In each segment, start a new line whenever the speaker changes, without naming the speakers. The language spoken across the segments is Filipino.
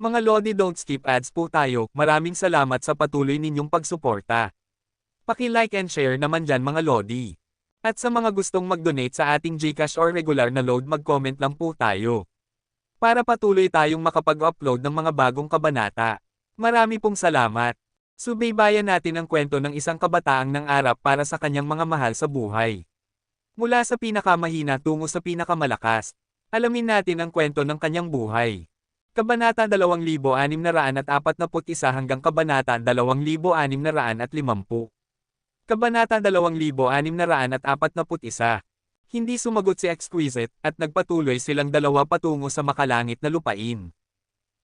Mga Lodi, don't skip ads po tayo. Maraming salamat sa patuloy ninyong pagsuporta. Paki-like and share naman dyan mga Lodi. At sa mga gustong mag-donate sa ating GCash or regular na load, mag-comment lang po tayo. Para patuloy tayong makapag-upload ng mga bagong kabanata. Marami pong salamat. Subaybayan natin ang kwento ng isang kabataang nangarap para sa kanyang mga mahal sa buhay. Mula sa pinakamahina tungo sa pinakamalakas. Alamin natin ang kwento ng kanyang buhay. Kabanata 2641 hanggang Kabanata 2650. Kabanata 2641. Hindi sumagot si Exquisite, at nagpatuloy silang dalawa patungo sa makalangit na lupain.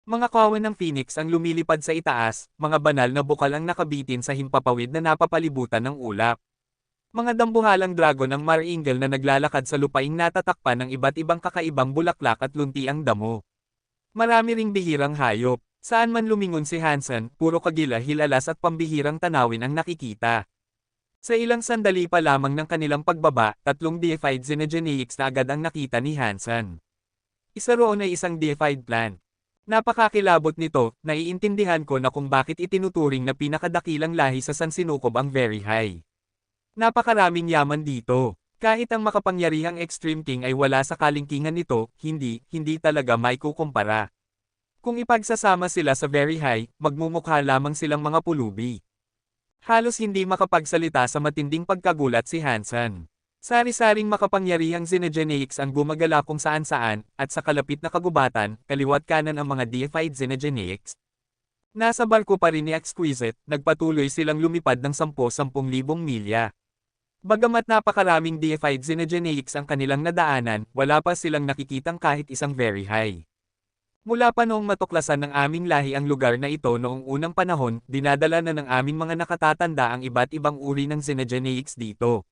Mga kawan ng Phoenix ang lumilipad sa itaas, mga banal na bukal ang nakabitin sa himpapawid na napapalibutan ng ulap. Mga dambuhalang dragon ang Mar-Ingel na naglalakad sa lupaing natatakpan ng iba't ibang kakaibang bulaklak at luntiang damo. Marami ring bihirang hayop. Saan man lumingon si Hansen, puro kagila-hilalas at pambihirang tanawin ang nakikita. Sa ilang sandali pa lamang ng kanilang pagbaba, 3 deified xenogeneics na agad ang nakita ni Hansen. Isa roon ay isang deified plant. Napakakilabot nito, naiintindihan ko na kung bakit itinuturing na pinakadakilang lahi sa Sansinukob ang Very High. Napakaraming yaman dito. Kahit ang makapangyarihang Extreme King ay wala sa kalingkingan nito, hindi talaga maikukumpara. Kung ipagsasama sila sa Very High, magmumukha lamang silang mga pulubi. Halos hindi makapagsalita sa matinding pagkagulat si Hansen. Sari-saring makapangyarihang xenogeneics ang gumagala kung saan-saan, at sa kalapit na kagubatan, kaliwat kanan ang mga deified xenogeneics. Nasa barko pa rin ni Exquisite, nagpatuloy silang lumipad ng 10,000 milya. Bagamat napakaraming deified xenogeneics ang kanilang nadaanan, wala pa silang nakikitang kahit isang Very High. Mula pa noong matuklasan ng aming lahi ang lugar na ito noong unang panahon, dinadala na ng aming mga nakatatanda ang iba't ibang uri ng xenogeneics dito.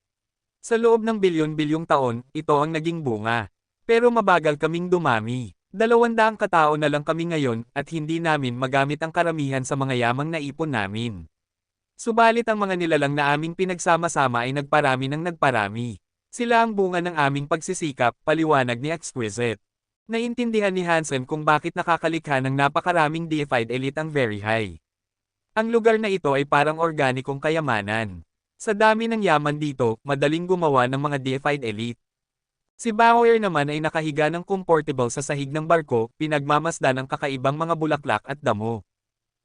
Sa loob ng bilyon-bilyong taon, ito ang naging bunga. Pero mabagal kaming dumami. 200 katao na lang kami ngayon, at hindi namin magamit ang karamihan sa mga yamang naipon namin. Subalit ang mga nilalang na aming pinagsama-sama ay nagparami ng nagparami. Sila ang bunga ng aming pagsisikap, paliwanag ni Exquisite. Naintindihan ni Hansen kung bakit nakakalikha ng napakaraming deified elite ang Very High. Ang lugar na ito ay parang organikong kayamanan. Sa dami ng yaman dito, madaling gumawa ng mga deified elite. Si Bauer naman ay nakahiga ng comfortable sa sahig ng barko, pinagmamasdan ang kakaibang mga bulaklak at damo.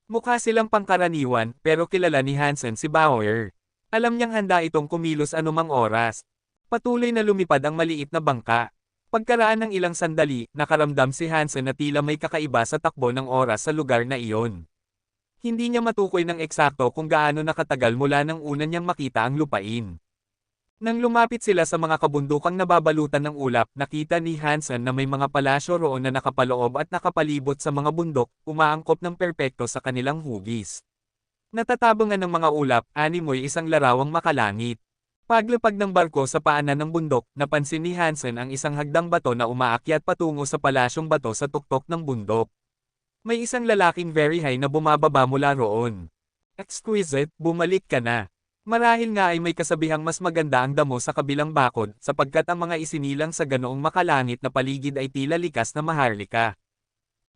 Mukha silang pangkaraniwan, pero kilala ni Hansen si Bauer. Alam niyang handa itong kumilos anumang oras. Patuloy na lumipad ang maliit na bangka. Pagkaraan ng ilang sandali, nakaramdam si Hansen na tila may kakaiba sa takbo ng oras sa lugar na iyon. Hindi niya matukoy ng eksakto kung gaano nakatagal mula nang una niyang makita ang lupain. Nang lumapit sila sa mga kabundukang nababalutan ng ulap, nakita ni Hansen na may mga palasyo roon na nakapaloob at nakapalibot sa mga bundok, umaangkop ng perpekto sa kanilang hugis. Natatabangan ng mga ulap, animoy isang larawang makalangit. Paglapag ng barko sa paanan ng bundok, napansin ni Hansen ang isang hagdang bato na umaakyat patungo sa palasyong bato sa tuktok ng bundok. May isang lalaking Very High na bumababa mula roon. Exquisite, bumalik ka na. Marahil nga ay may kasabihang mas maganda ang damo sa kabilang bakod, sapagkat ang mga isinilang sa ganoong makalangit na paligid ay tila likas na maharlika.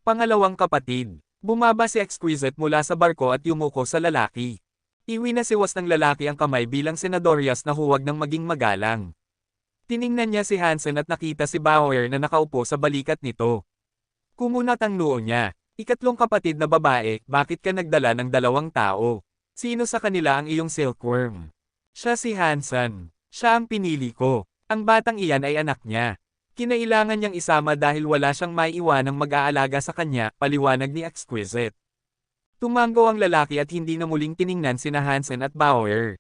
Pangalawang kapatid. Bumaba si Exquisite mula sa barko at yumuko sa lalaki. Iwinasiwas ng lalaki ang kamay bilang senadorias na huwag nang maging magalang. Tiningnan niya si Hansen at nakita si Bauer na nakaupo sa balikat nito. Kumunat ang noo niya. Ikatlong kapatid na babae, bakit ka nagdala ng 2 tao? Sino sa kanila ang iyong silkworm? Siya si Hansen. Siya ang pinili ko. Ang batang iyan ay anak niya. Kinailangan niyang isama dahil wala siyang maiiwanang mag-aalaga sa kanya, paliwanag ni Exquisite. Tumango ang lalaki at hindi na muling tiningnan sina Hansen at Bauer.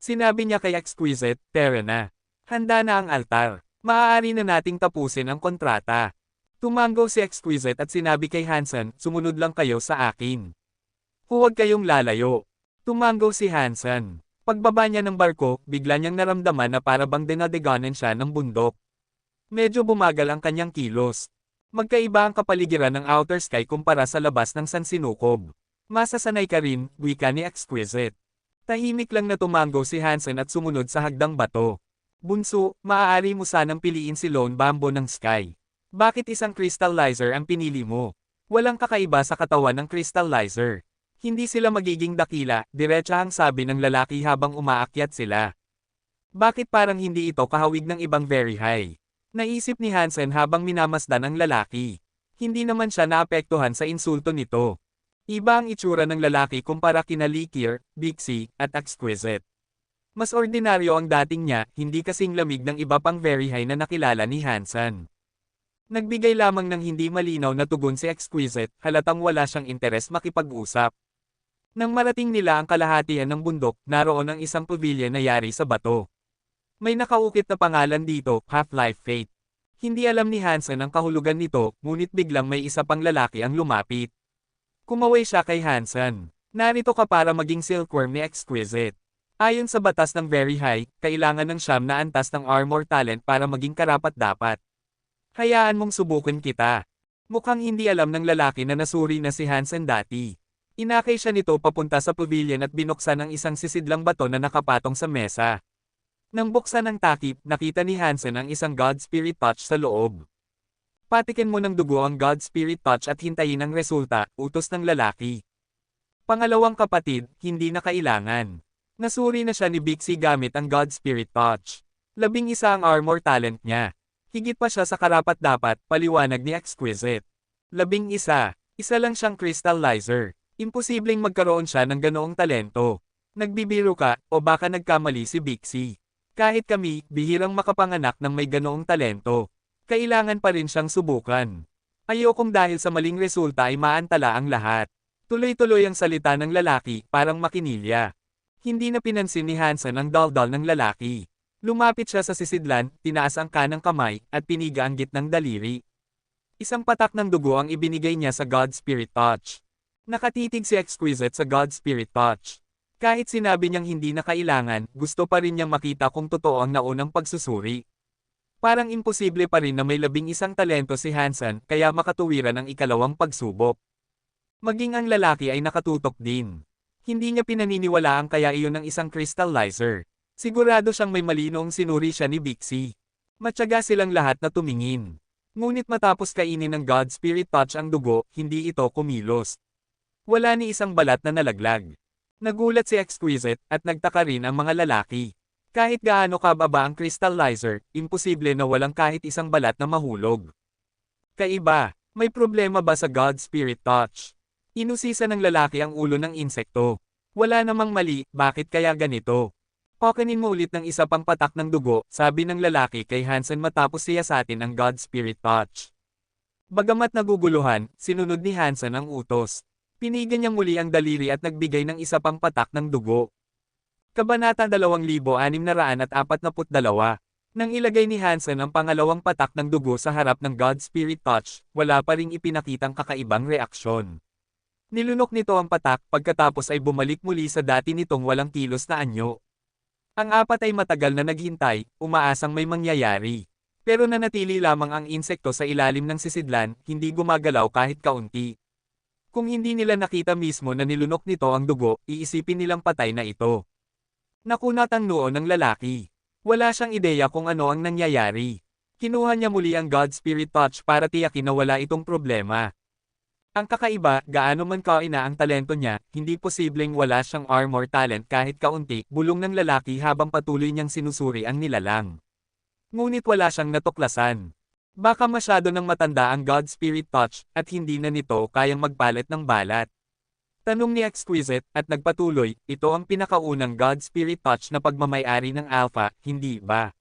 Sinabi niya kay Exquisite, "Tara na. Handa na ang altar. Maaari na nating tapusin ang kontrata." Tumango si Exquisite at sinabi kay Hansen, "Sumunod lang kayo sa akin. Huwag kayong lalayo." Tumango si Hansen. Pagbaba niya ng barko, bigla niyang naramdaman na para bang dinadagonan siya ng bundok. Medyo bumagal ang kanyang kilos. Magkaiba ang kapaligiran ng outer sky kumpara sa labas ng Sansinukob. Masasanay ka rin, wika ni Exquisite. Tahimik lang na tumango si Hansen at sumunod sa hagdang bato. "Bunso, maaari mo sanang piliin si Lone Bambo ng Sky. Bakit isang crystallizer ang pinili mo?" Walang kakaiba sa katawan ng crystallizer. Hindi sila magiging dakila, diretsahang sabi ng lalaki habang umaakyat sila. Bakit parang hindi ito kahawig ng ibang very high? Naisip ni Hansen habang minamasdan ang lalaki. Hindi naman siya naapektuhan sa insulto nito. Iba ang itsura ng lalaki kumpara kina Likir, Bixie, at Exquisite. Mas ordinaryo ang dating niya, hindi kasing lamig ng iba pang very high na nakilala ni Hansen. Nagbigay lamang ng hindi malinaw na tugon si Exquisite, halatang wala siyang interes makipag-usap. Nang marating nila ang kalahatian ng bundok, naroon ang isang pavilion na yari sa bato. May nakaukit na pangalan dito, Half-Life Fate. Hindi alam ni Hansen ang kahulugan nito, ngunit biglang may isa pang lalaki ang lumapit. Kumaway siya kay Hansen. Narito ka para maging silkworm ni Exquisite. Ayon sa batas ng Very High, kailangan ng siyam na antas ng armor talent para maging karapat-dapat. Hayaan mong subukin kita. Mukhang hindi alam ng lalaki na nasuri na si Hansen dati. Inakay siya nito papunta sa pavilion at binuksan ang isang sisidlang bato na nakapatong sa mesa. Nang buksan ang takip, nakita ni Hansen ang isang God Spirit Touch sa loob. Patikin mo ng dugo ang God Spirit Touch at hintayin ang resulta, utos ng lalaki. Pangalawang kapatid, hindi na kailangan. Nasuri na siya ni Bixie gamit ang God Spirit Touch. 11 ang armor talent niya. Higit pa siya sa karapat-dapat, paliwanag ni Exquisite. 11. Isa lang siyang crystallizer. Imposibleng magkaroon siya ng ganoong talento. Nagbibiro ka, o baka nagkamali si Bixie. Kahit kami, bihirang makapanganak ng may ganoong talento. Kailangan pa rin siyang subukan. Ayokong dahil sa maling resulta ay maantala ang lahat. Tuloy-tuloy ang salita ng lalaki, parang makinilya. Hindi na pinansin ni Hansen ang daldal ng lalaki. Lumapit siya sa sisidlan, tinaas ang kanang kamay, at piniga ang gitnang daliri. Isang patak ng dugo ang ibinigay niya sa God Spirit Touch. Nakatitig si Exquisite sa God Spirit Touch. Kahit sinabi niyang hindi na kailangan, gusto pa rin niyang makita kung totoo ang naunang pagsusuri. Parang imposible pa rin na may 11 talento si Hansen, kaya makatuwiran ang ikalawang pagsubok. Maging ang lalaki ay nakatutok din. Hindi niya pinaniniwalaan kaya iyon ng isang crystallizer. Sigurado siyang may mali noong sinuri siya ni Bixie. Matyaga silang lahat na tumingin. Ngunit matapos kainin ng God Spirit Touch ang dugo, hindi ito kumilos. Wala ni isang balat na nalaglag. Nagulat si Exquisite, at nagtaka rin ang mga lalaki. Kahit gaano kababa ang crystallizer, imposible na walang kahit isang balat na mahulog. Kaiba, may problema ba sa God Spirit Touch? Inusisa ng lalaki ang ulo ng insekto. Wala namang mali, bakit kaya ganito? Pakanin mo ulit ng isa pang patak ng dugo, sabi ng lalaki kay Hansen matapos siyasatin ang God Spirit Touch. Bagamat naguguluhan, sinunod ni Hansen ang utos. Pinigan niya muli ang daliri at nagbigay ng isa pang patak ng dugo. Kabanata 2642. Nang ilagay ni Hansen ang pangalawang patak ng dugo sa harap ng God Spirit Touch, wala pa ring ipinakitang kakaibang reaksyon. Nilunok nito ang patak pagkatapos ay bumalik muli sa dati nitong walang kilos na anyo. Ang apat ay matagal na naghintay, umaasang may mangyayari. Pero nanatili lamang ang insekto sa ilalim ng sisidlan, hindi gumagalaw kahit kaunti. Kung hindi nila nakita mismo na nilunok nito ang dugo, iisipin nilang patay na ito. Nakunat ang noo ng lalaki. Wala siyang ideya kung ano ang nangyayari. Kinuha niya muli ang God Spirit Touch para tiyakin na wala itong problema. Ang kakaiba, gaano man kaina ang talento niya, hindi posibleng wala siyang armor talent kahit kaunti, bulong ng lalaki habang patuloy niyang sinusuri ang nilalang. Ngunit wala siyang natuklasan. Baka masyado nang matanda ang God Spirit Touch, at hindi na nito kayang magpalit ng balat. Tanong ni Exquisite, at nagpatuloy, ito ang pinakaunang God Spirit Touch na pagmamayari ng Alpha, hindi ba?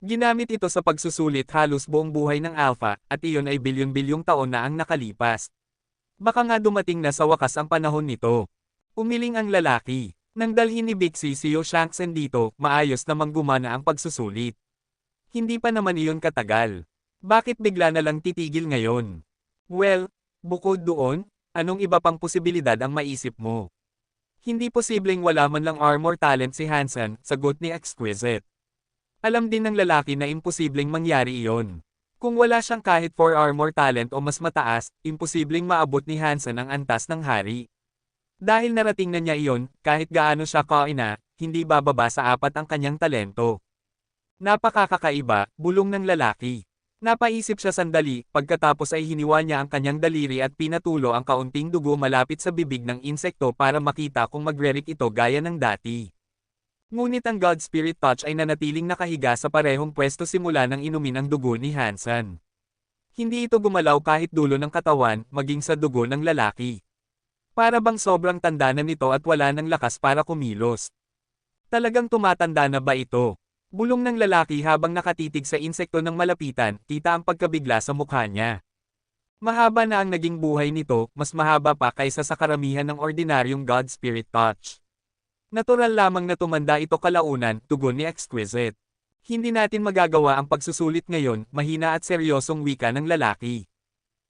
Ginamit ito sa pagsusulit halos buong buhay ng Alpha, at iyon ay bilyon-bilyong taon na ang nakalipas. Baka nga dumating na sa wakas ang panahon nito. Umiling ang lalaki. Nang dalhin ni Bixie si Yoshansen dito, maayos namang gumana ang pagsusulit. Hindi pa naman iyon katagal. Bakit bigla na lang titigil ngayon? Well, bukod doon, anong iba pang posibilidad ang maisip mo? Hindi posibleng wala man lang armor talent si Hansen, sagot ni Exquisite. Alam din ng lalaki na imposibleng mangyari iyon. Kung wala siyang kahit 4 armor talent o mas mataas, imposibleng maabot ni Hansen ang antas ng hari. Dahil narating na niya iyon, kahit gaano siya kaina, hindi bababa sa 4 ang kanyang talento. Napakakakaiba, bulong ng lalaki. Napaisip siya sandali, pagkatapos ay hiniwa niya ang kanyang daliri at pinatulo ang kaunting dugo malapit sa bibig ng insekto para makita kung magre-react ito gaya ng dati. Ngunit ang God Spirit Touch ay nanatiling nakahiga sa parehong pwesto simula nang inumin ang dugo ni Hansen. Hindi ito gumalaw kahit dulo ng katawan, maging sa dugo ng lalaki. Para bang sobrang tanda na nito at wala ng lakas para kumilos. Talagang tumatanda na ba ito? Bulong ng lalaki habang nakatitig sa insekto ng malapitan, kita ang pagkabigla sa mukha niya. Mahaba na ang naging buhay nito, mas mahaba pa kaysa sa karamihan ng ordinaryong God Spirit Touch. Natural lamang na tumanda ito kalaunan, tugon ni Exquisite. Hindi natin magagawa ang pagsusulit ngayon, mahina at seryosong wika ng lalaki.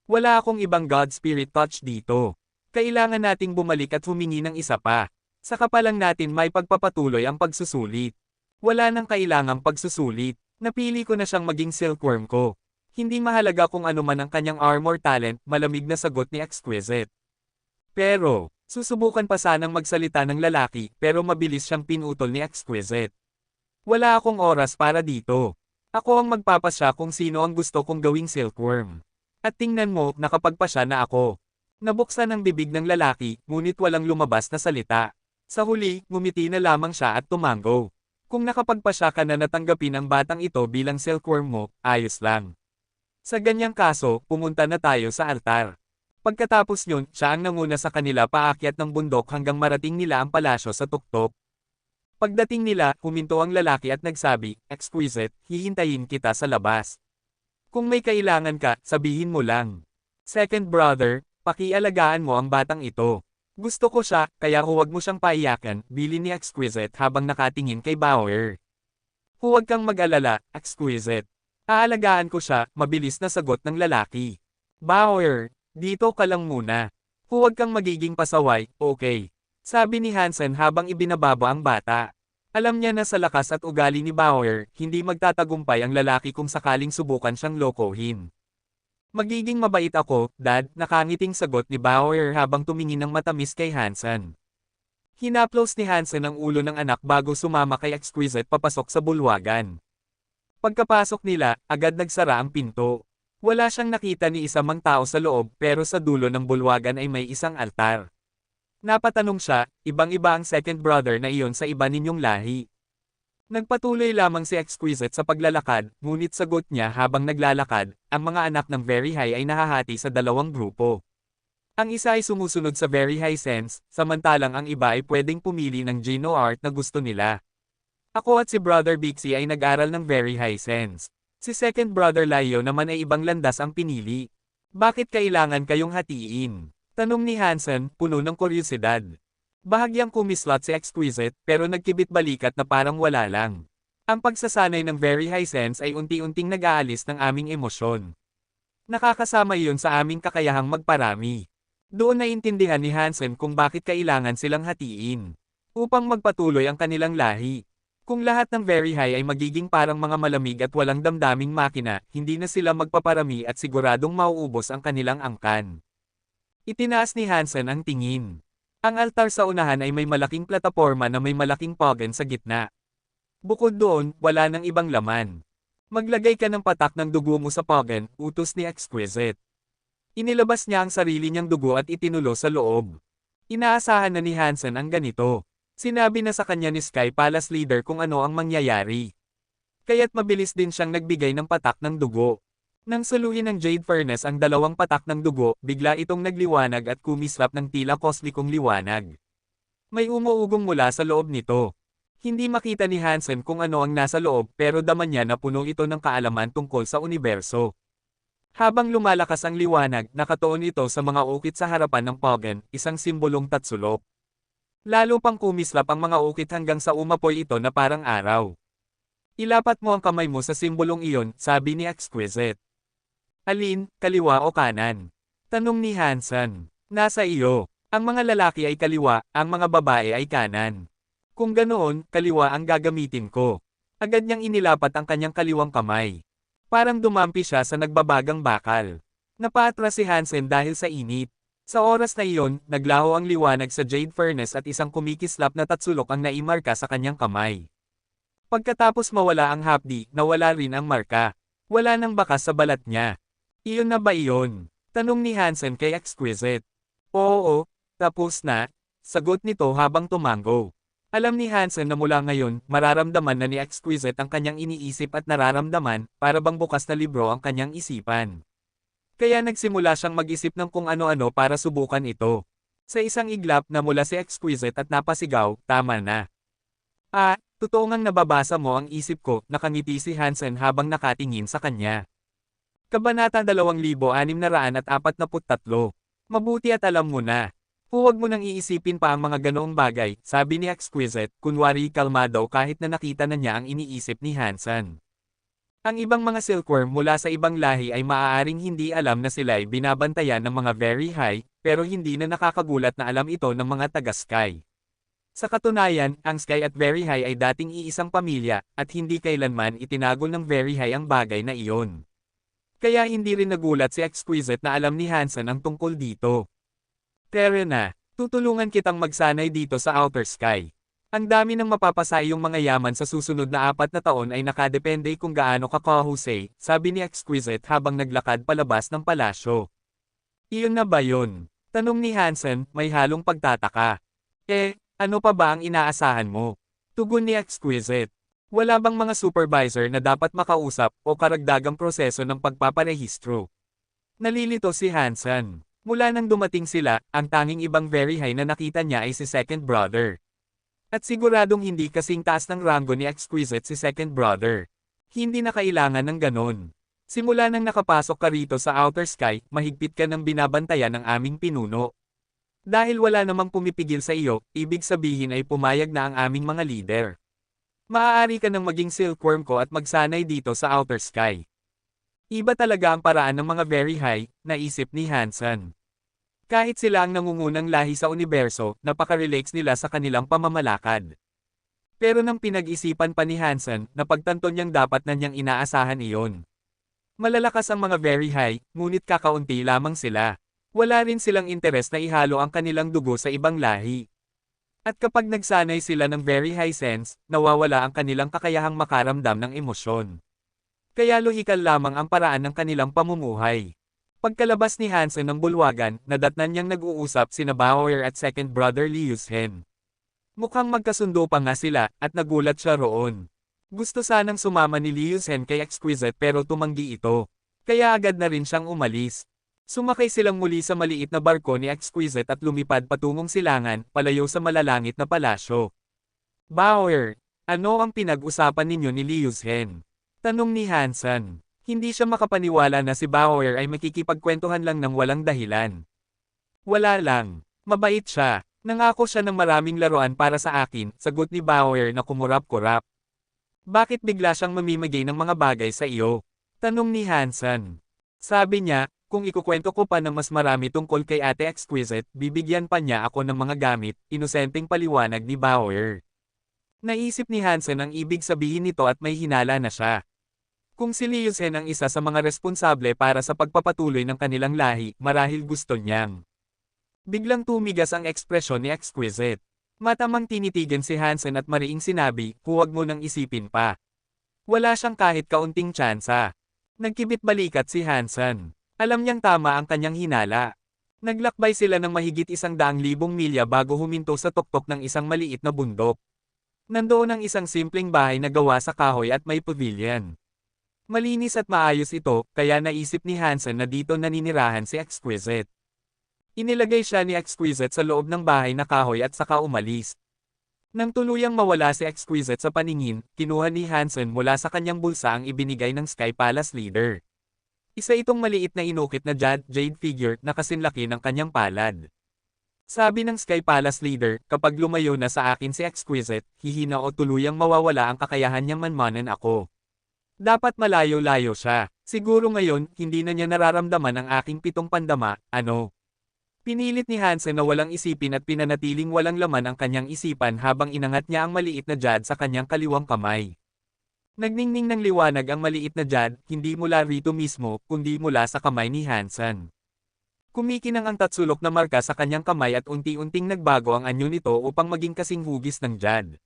Wala akong ibang God Spirit Touch dito. Kailangan nating bumalik at humingi ng isa pa. Saka pa lang natin may pagpapatuloy ang pagsusulit. Wala nang kailangang pagsusulit. Napili ko na siyang maging silkworm ko. Hindi mahalaga kung ano man ang kanyang armor talent, malamig na sagot ni Exquisite. Pero, susubukan pa sanang magsalita ng lalaki, pero mabilis siyang pinutol ni Exquisite. Wala akong oras para dito. Ako ang magpapasya kung sino ang gusto kong gawing silkworm. At tingnan mo, nakapagpasya na ako. Nabuksan ang bibig ng lalaki, ngunit walang lumabas na salita. Sa huli, ngumiti na lamang siya at tumango. Kung nakapagpasya ka na natanggapin ang batang ito bilang silkworm mo, ayos lang. Sa ganyang kaso, pumunta na tayo sa altar. Pagkatapos nyon, siya ang nanguna sa kanila paakyat ng bundok hanggang marating nila ang palasyo sa tuktok. Pagdating nila, huminto ang lalaki at nagsabi, Exquisite, hihintayin kita sa labas. Kung may kailangan ka, sabihin mo lang. Second brother, pakialagaan mo ang batang ito. Gusto ko siya, kaya huwag mo siyang paiyakan, bilin ni Exquisite habang nakatingin kay Bauer. Huwag kang mag-alala, Exquisite. Aalagaan ko siya, mabilis na sagot ng lalaki. Bauer, dito ka lang muna. Huwag kang magiging pasaway, okay? Sabi ni Hansen habang ibinababa ang bata. Alam niya na sa lakas at ugali ni Bauer, hindi magtatagumpay ang lalaki kung sakaling subukan siyang lokohin. Magiging mabait ako, Dad, nakangiting sagot ni Bauer habang tumingin ng matamis kay Hansen. Hinaplos ni Hansen ang ulo ng anak bago sumama kay Exquisite papasok sa bulwagan. Pagkapasok nila, agad nagsara ang pinto. Wala siyang nakita ni isa mang tao sa loob pero sa dulo ng bulwagan ay may isang altar. Napatanong siya, ibang-iba ang second brother na iyon sa iba ninyong lahi. Nagpatuloy lamang si Exquisite sa paglalakad, ngunit sagot niya habang naglalakad, ang mga anak ng Very High ay nahahati sa dalawang grupo. Ang isa ay sumusunod sa Very High Sense, samantalang ang iba ay pwedeng pumili ng Geno Art na gusto nila. Ako at si Brother Bixie ay nag-aral ng Very High Sense. Si second brother Leo naman ay ibang landas ang pinili. Bakit kailangan kayong hatiin? Tanong ni Hansen, puno ng kuryosidad. Bahagyang kumislot si Exquisite, pero nagkibit balikat na parang wala lang. Ang pagsasanay ng Very High Sense ay unti-unting nag-aalis ng aming emosyon. Nakakasama iyon sa aming kakayahang magparami. Doon naintindihan ni Hansen kung bakit kailangan silang hatiin. Upang magpatuloy ang kanilang lahi. Kung lahat ng Very High ay magiging parang mga malamig at walang damdaming makina, hindi na sila magpaparami at siguradong mauubos ang kanilang angkan. Itinaas ni Hansen ang tingin. Ang altar sa unahan ay may malaking plataporma na may malaking pogen sa gitna. Bukod doon, wala nang ibang laman. Maglagay ka ng patak ng dugo mo sa pogen, utos ni Exquisite. Inilabas niya ang sarili niyang dugo at itinulo sa loob. Inaasahan na ni Hansen ang ganito. Sinabi na sa kanya ni Sky Palace Leader kung ano ang mangyayari. Kaya't mabilis din siyang nagbigay ng patak ng dugo. Nang suluhin ng Jade Furnace ang dalawang patak ng dugo, bigla itong nagliwanag at kumislap ng tila kosmikong liwanag. May umuugong mula sa loob nito. Hindi makita ni Hansen kung ano ang nasa loob pero dama niya na puno ito ng kaalaman tungkol sa universo. Habang lumalakas ang liwanag, nakatuon ito sa mga ukit sa harapan ng Pogen, isang simbolong tatsulok. Lalo pang kumislap ang mga ukit hanggang sa umapoy ito na parang araw. Ilapat mo ang kamay mo sa simbolong iyon, sabi ni Exquisite. Alin, kaliwa o kanan? Tanong ni Hansen. Nasa iyo. Ang mga lalaki ay kaliwa, ang mga babae ay kanan. Kung ganoon, kaliwa ang gagamitin ko. Agad niyang inilapat ang kanyang kaliwang kamay. Parang dumampi siya sa nagbabagang bakal. Napaatras si Hansen dahil sa init. Sa oras na iyon, naglaho ang liwanag sa Jade Furnace at isang kumikislap na tatsulok ang naimarka sa kanyang kamay. Pagkatapos mawala ang hapdi, nawala rin ang marka. Wala nang bakas sa balat niya. Iyon na ba iyon? Tanong ni Hansen kay Exquisite. Oo, tapos na, sagot nito habang tumango. Alam ni Hansen na mula ngayon, mararamdaman na ni Exquisite ang kanyang iniisip at nararamdaman, para bang bukas na libro ang kanyang isipan. Kaya nagsimula siyang mag-isip ng kung ano-ano para subukan ito. Sa isang iglap na mula si Exquisite at napasigaw, tama na. Totoo ngang nababasa mo ang isip ko, nakangiti si Hansen habang nakatingin sa kanya. Kabanata 2643. Mabuti at alam mo na. Huwag mo nang iisipin pa ang mga ganoong bagay, sabi ni Exquisite, kunwari kalmado kahit na nakita na niya ang iniisip ni Hansen. Ang ibang mga silkworm mula sa ibang lahi ay maaaring hindi alam na sila ay binabantayan ng mga very high, pero hindi na nakakagulat na alam ito ng mga taga-sky. Sa katunayan, ang Sky at Very High ay dating iisang pamilya, at hindi kailanman itinagol ng Very High ang bagay na iyon. Kaya hindi rin nagulat si Exquisite na alam ni Hansen ang tungkol dito. Tara na, tutulungan kitang magsanay dito sa Outer Sky. Ang dami ng mapapasa iyong mga yaman sa susunod na 4 na taon ay nakadepende kung gaano ka kahusay, sabi ni Exquisite habang naglakad palabas ng palasyo. Iyon na ba yun? Tanong ni Hansen, may halong pagtataka. Ano pa ba ang inaasahan mo? Tugon ni Exquisite. Wala bang mga supervisor na dapat makausap o karagdagang proseso ng pagpaparehistro? Nalilito si Hansen. Mula nang dumating sila, ang tanging ibang very high na nakita niya ay si Second Brother. At siguradong hindi kasing taas ng ranggo ni Exquisite si Second Brother. Hindi na kailangan ng ganon. Simula nang nakapasok ka rito sa Outer Sky, mahigpit ka ng binabantayan ng aming pinuno. Dahil wala namang pumipigil sa iyo, ibig sabihin ay pumayag na ang aming mga leader. Maaari ka nang maging silkworm ko at magsanay dito sa Outer Sky. Iba talaga ang paraan ng mga very high, naisip ni Hansen. Kahit sila ang nangungunang lahi sa universo, napaka-relax nila sa kanilang pamamalakad. Pero nang pinag-isipan pa ni Hansen, napagtanto niyang dapat na niyang inaasahan iyon. Malalakas ang mga very high, ngunit kakaunti lamang sila. Wala rin silang interes na ihalo ang kanilang dugo sa ibang lahi. At kapag nagsanay sila ng very high sense, nawawala ang kanilang kakayahang makaramdam ng emosyon. Kaya lohikal lamang ang paraan ng kanilang pamumuhay. Pagkalabas ni Hansen ng bulwagan, nadatnan niyang nag-uusap sina Bauer at Second Brother Liusen. Mukhang magkasundo pa nga sila, at nagulat siya roon. Gusto sanang sumama ni Liusen kay Exquisite pero tumanggi ito. Kaya agad na rin siyang umalis. Sumakay silang muli sa maliit na barko ni Exquisite at lumipad patungong silangan, palayo sa malalangit na palasyo. Bauer, ano ang pinag-usapan ninyo ni Liusen? Tanong ni Hansen. Hindi siya makapaniwala na si Bauer ay makikipagkwentuhan lang ng walang dahilan. Wala lang. Mabait siya. Nangako siya ng maraming laruan para sa akin, sagot ni Bauer na kumurap-kurap. Bakit bigla siyang mamimigay ng mga bagay sa iyo? Tanong ni Hansen. Sabi niya, kung ikukwento ko pa ng mas marami tungkol kay Ate Exquisite, bibigyan pa niya ako ng mga gamit, inosenteng paliwanag ni Bauer. Naisip ni Hansen ang ibig sabihin nito at may hinala na siya. Kung si Liusen ang isa sa mga responsable para sa pagpapatuloy ng kanilang lahi, marahil gusto niyang. Biglang tumigas ang ekspresyon ni Exquisite. Matamang tinitigan si Hansen at mariing sinabi, huwag mo nang isipin pa. Wala siyang kahit kaunting tsansa. Nagkibit balikat si Hansen. Alam niyang tama ang kanyang hinala. Naglakbay sila ng mahigit 100,000 milya bago huminto sa tuktok ng isang maliit na bundok. Nandoon ang isang simpleng bahay na gawa sa kahoy at may pavilion. Malinis at maayos ito, kaya naisip ni Hansen na dito naninirahan si Exquisite. Inilagay siya ni Exquisite sa loob ng bahay na kahoy at saka umalis. Nang tuluyang mawala si Exquisite sa paningin, kinuha ni Hansen mula sa kanyang bulsa ang ibinigay ng Sky Palace leader. Isa itong maliit na inukit na jade figure na kasinlaki ng kanyang palad. Sabi ng Sky Palace leader, kapag lumayo na sa akin si Exquisite, hihina o tuluyang mawawala ang kakayahan niyang manmanan ako. Dapat malayo-layo siya. Siguro ngayon, hindi na niya nararamdaman ang aking 7 pandama, ano? Pinilit ni Hansen na walang isipin at pinanatiling walang laman ang kanyang isipan habang inangat niya ang maliit na jade sa kanyang kaliwang kamay. Nagningning ng liwanag ang maliit na jade, hindi mula rito mismo, kundi mula sa kamay ni Hansen. Kumikinang ang tatsulok na marka sa kanyang kamay at unti-unting nagbago ang anyo nito upang maging kasing hugis ng jade.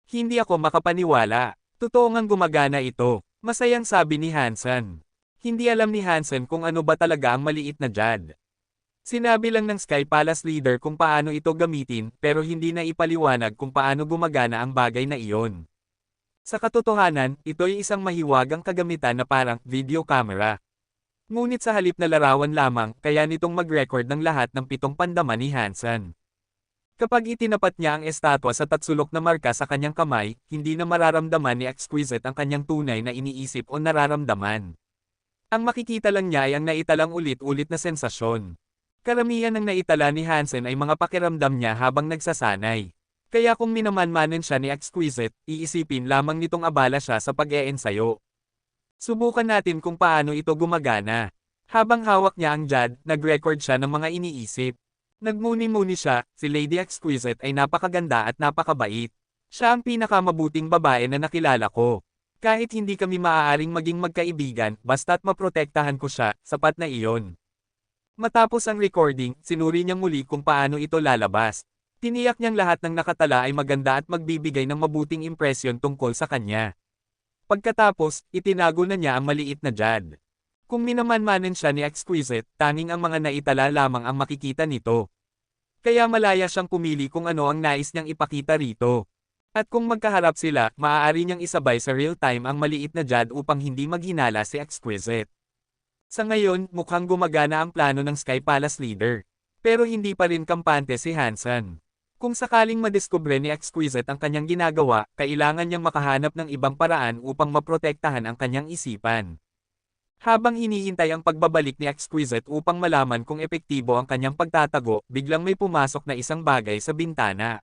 Hindi ako makapaniwala. Totoo ngang gumagana ito. Masayang sabi ni Hansen. Hindi alam ni Hansen kung ano ba talaga ang maliit na Jad. Sinabi lang ng Sky Palace leader kung paano ito gamitin pero hindi na ipaliwanag kung paano gumagana ang bagay na iyon. Sa katotohanan, ito ay isang mahiwagang kagamitan na parang video camera. Ngunit sa halip na larawan lamang, kaya nitong mag-record ng lahat ng 7 pandaman ni Hansen. Kapag itinapat niya ang estatwa sa tatsulok na marka sa kanyang kamay, hindi na mararamdaman ni Exquisite ang kanyang tunay na iniisip o nararamdaman. Ang makikita lang niya ay ang naitalang ulit-ulit na sensasyon. Karamihan ng naitala ni Hansen ay mga pakiramdam niya habang nagsasanay. Kaya kung minamanmanan siya ni Exquisite, iisipin lamang nitong abala siya sa pag-eensayo. Subukan natin kung paano ito gumagana. Habang hawak niya ang Jad, nag-record siya ng mga iniisip. Nagmuni-muni siya, si Lady Exquisite ay napakaganda at napakabait. Siya ang pinakamabuting babae na nakilala ko. Kahit hindi kami maaaring maging magkaibigan, basta't maprotektahan ko siya, sapat na iyon. Matapos ang recording, sinuri niyang muli kung paano ito lalabas. Tiniyak niyang lahat ng nakatala ay maganda at magbibigay ng mabuting impresyon tungkol sa kanya. Pagkatapos, itinago na niya ang maliit na Jad. Kung minamanmanan siya ni Exquisite, tanging ang mga naitala lamang ang makikita nito. Kaya malaya siyang pumili kung ano ang nais niyang ipakita rito. At kung magkaharap sila, maaari niyang isabay sa real-time ang maliit na Jad upang hindi maghinala si Exquisite. Sa ngayon, mukhang gumagana ang plano ng Sky Palace leader. Pero hindi pa rin kampante si Hansen. Kung sakaling madiskubre ni Exquisite ang kanyang ginagawa, kailangan niyang makahanap ng ibang paraan upang maprotektahan ang kanyang isipan. Habang hinihintay ang pagbabalik ni Exquisite upang malaman kung epektibo ang kanyang pagtatago, biglang may pumasok na isang bagay sa bintana.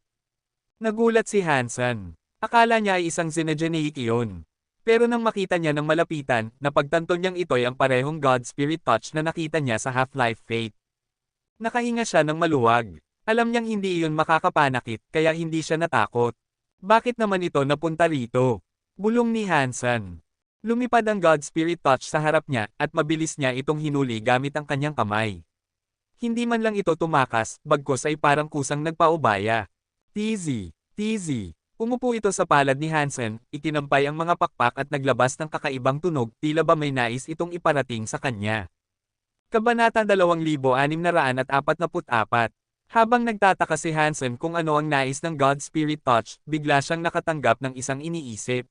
Nagulat si Hansen. Akala niya ay isang Xenogeneic iyon. Pero nang makita niya ng malapitan, napagtanto niyang ito'y ang parehong God Spirit Touch na nakita niya sa Half-Life Fate. Nakahinga siya ng maluwag. Alam niyang hindi iyon makakapanakit, kaya hindi siya natakot. Bakit naman ito napunta rito? Bulong ni Hansen. Lumipad ang God Spirit Touch sa harap niya, at mabilis niya itong hinuli gamit ang kanyang kamay. Hindi man lang ito tumakas, bagkus ay parang kusang nagpaubaya. Teasy, teasy. Umupo ito sa palad ni Hansen, itinampay ang mga pakpak at naglabas ng kakaibang tunog, tila ba may nais itong iparating sa kanya. Kabanata 2644. Habang nagtataka si Hansen kung ano ang nais ng God Spirit Touch, bigla siyang nakatanggap ng isang iniisip.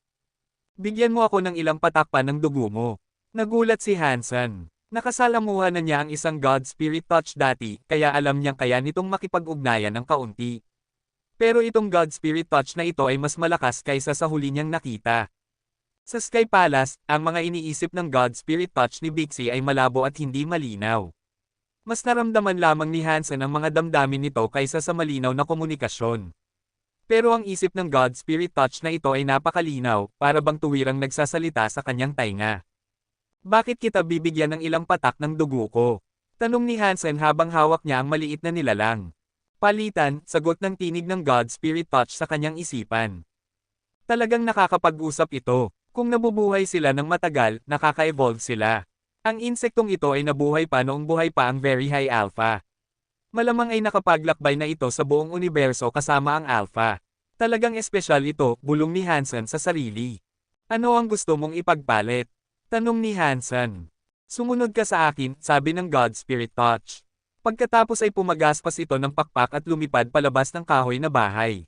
Bigyan mo ako ng ilang patakpan ng dugo mo. Nagulat si Hansen. Nakasalamuha na niya ang isang God Spirit Touch dati, kaya alam niyang kaya nitong makipag-ugnayan ng kaunti. Pero itong God Spirit Touch na ito ay mas malakas kaysa sa huli niyang nakita. Sa Sky Palace, ang mga iniisip ng God Spirit Touch ni Bixie ay malabo at hindi malinaw. Mas naramdaman lamang ni Hansen ang mga damdamin nito kaysa sa malinaw na komunikasyon. Pero ang isip ng God Spirit Touch na ito ay napakalinaw, para bang tuwirang nagsasalita sa kanyang tainga. Bakit kita bibigyan ng ilang patak ng dugo ko? Tanong ni Hansen habang hawak niya ang maliit na nilalang. Palitan, sagot ng tinig ng God Spirit Touch sa kanyang isipan. Talagang nakakapag-usap ito. Kung nabubuhay sila ng matagal, nakaka-evolve sila. Ang insektong ito ay nabuhay pa noong buhay pa ang Very High Alpha. Malamang ay nakapaglakbay na ito sa buong universo kasama ang Alpha. Talagang espesyal ito, bulong ni Hansen sa sarili. Ano ang gusto mong ipagpalit? Tanong ni Hansen. Sumunod ka sa akin, sabi ng God Spirit Touch. Pagkatapos ay pumagaspas ito ng pakpak at lumipad palabas ng kahoy na bahay.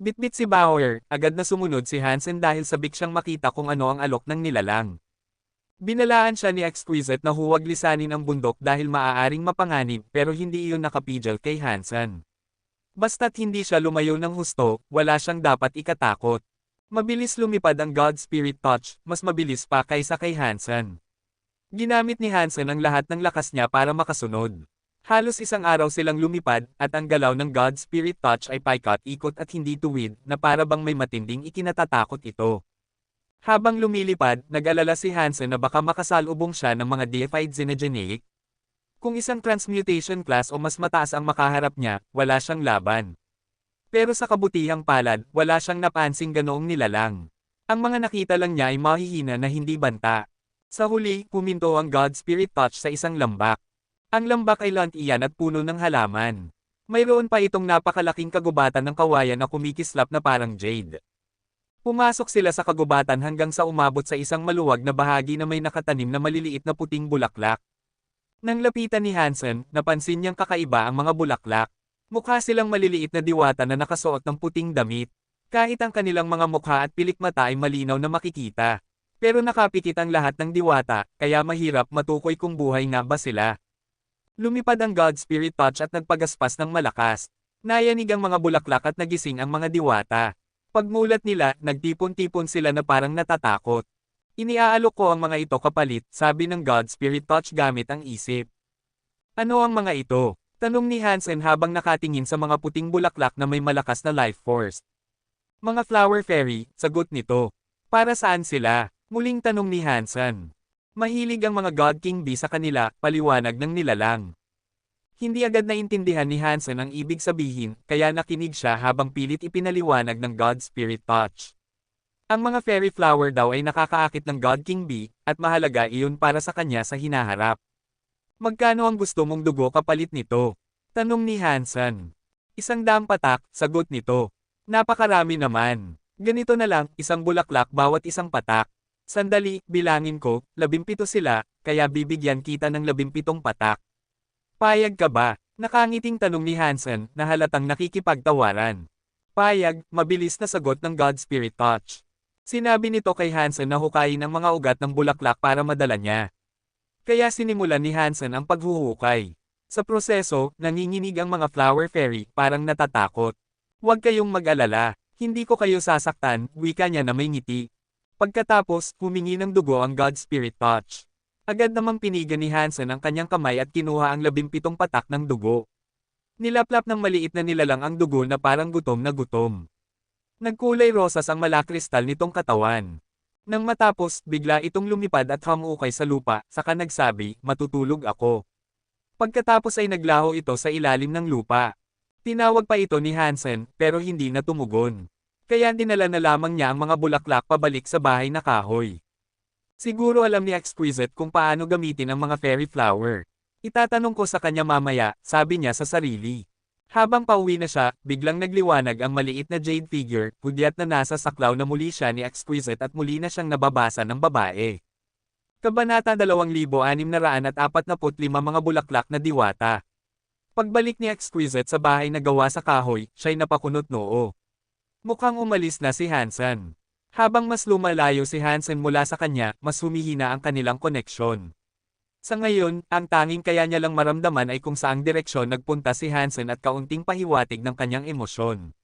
Bitbit si Bauer, agad na sumunod si Hansen dahil sabik siyang makita kung ano ang alok ng nilalang. Binalaan siya ni Exquisite na huwag lisanin ang bundok dahil maaaring mapanganib pero hindi iyon nakapigil kay Hansen. Basta't hindi siya lumayo ng husto, wala siyang dapat ikatakot. Mabilis lumipad ang God Spirit Touch, mas mabilis pa kaysa kay Hansen. Ginamit ni Hansen ang lahat ng lakas niya para makasunod. Halos isang araw silang lumipad, at ang galaw ng God Spirit Touch ay paikot-ikot at hindi tuwid, na para bang may matinding ikinatatakot ito. Habang lumilipad, nag-alala si Hansen na baka makasalubong siya ng mga deified Xenogeneic. Kung isang transmutation class o mas mataas ang makaharap niya, wala siyang laban. Pero sa kabutihang palad, wala siyang napansing ganoong nilalang. Ang mga nakita lang niya ay mahihina na hindi banta. Sa huli, puminto ang God Spirit Touch sa isang lambak. Ang lambak ay lantian at puno ng halaman. Mayroon pa itong napakalaking kagubatan ng kawayan na kumikislap na parang jade. Pumasok sila sa kagubatan hanggang sa umabot sa isang maluwag na bahagi na may nakatanim na maliliit na puting bulaklak. Nang lapitan ni Hansen, napansin niyang kakaiba ang mga bulaklak. Mukha silang maliliit na diwata na nakasuot ng puting damit. Kahit ang kanilang mga mukha at pilik mata ay malinaw na makikita. Pero nakapikit ang lahat ng diwata, kaya mahirap matukoy kung buhay nga ba sila. Lumipad ang God Spirit Touch at nagpagaspas ng malakas. Nayanig ang mga bulaklak at nagising ang mga diwata. Pagmulat nila, nagtipon-tipon sila na parang natatakot. Iniaalok ko ang mga ito kapalit, sabi ng God Spirit Touch gamit ang isip. Ano ang mga ito? Tanong ni Hansen habang nakatingin sa mga puting bulaklak na may malakas na life force. Mga flower fairy, sagot nito. Para saan sila? Muling tanong ni Hansen. Mahilig ang mga God King Bee sa kanila, paliwanag ng nilalang. Hindi agad naintindihan ni Hansen ang ibig sabihin, kaya nakinig siya habang pilit ipinaliwanag ng God Spirit Touch. Ang mga fairy flower daw ay nakakaakit ng God King Bee, at mahalaga iyon para sa kanya sa hinaharap. Magkano ang gusto mong dugo kapalit nito? Tanong ni Hansen. 100 patak, sagot nito. Napakarami naman. Ganito na lang, isang bulaklak bawat isang patak. Sandali, bilangin ko, 17 sila, kaya bibigyan kita ng 17 patak. Payag ka ba? Nakangiting tanong ni Hansen, na halatang nakikipagtawaran. Payag, mabilis na sagot ng God Spirit Touch. Sinabi nito kay Hansen na hukayin ang mga ugat ng bulaklak para madala niya. Kaya sinimulan ni Hansen ang paghuhukay. Sa proseso, nanginginig ang mga flower fairy, parang natatakot. Huwag kayong mag-alala, hindi ko kayo sasaktan, wika niya na may ngiti. Pagkatapos, humingi ng dugo ang God Spirit Touch. Agad namang piniga ni Hansen ang kanyang kamay at kinuha ang 17 patak ng dugo. Nilaplap ng maliit na nilalang ang dugo na parang gutom na gutom. Nagkulay rosas ang malakristal nitong katawan. Nang matapos, bigla itong lumipad at hamukay sa lupa, saka nagsabi, matutulog ako. Pagkatapos ay naglaho ito sa ilalim ng lupa. Tinawag pa ito ni Hansen, pero hindi na tumugon. Kaya dinala na lamang niya ang mga bulaklak pabalik sa bahay na kahoy. Siguro alam ni Exquisite kung paano gamitin ang mga fairy flower. Itatanong ko sa kanya mamaya, sabi niya sa sarili. Habang pauwi na siya, biglang nagliwanag ang maliit na jade figure, hudyat na nasa saklaw na muli siya ni Exquisite at muli na siyang nababasa ng babae. Kabanata 2645 mga bulaklak na diwata. Pagbalik ni Exquisite sa bahay na gawa sa kahoy, siya'y napakunot noo. Mukhang umalis na si Hansen. Habang mas lumalayo si Hansen mula sa kanya, mas humihina ang kanilang koneksyon. Sa ngayon, ang tanging kaya niya lang maramdaman ay kung saang direksyon nagpunta si Hansen at kaunting pahiwatig ng kanyang emosyon.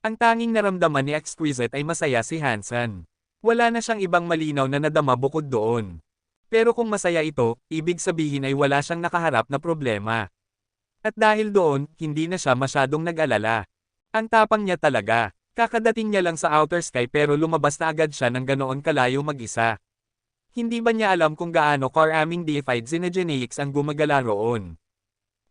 Ang tanging naramdaman ni Exquisite ay masaya si Hansen. Wala na siyang ibang malinaw na nadama bukod doon. Pero kung masaya ito, ibig sabihin ay wala siyang nakaharap na problema. At dahil doon, hindi na siya masyadong nag-alala. Ang tapang niya talaga. Kakadating niya lang sa outer sky pero lumabas na agad siya ng ganoon kalayo mag-isa. Hindi ba niya alam kung gaano karaming deified Xenogeneics ang gumagala roon?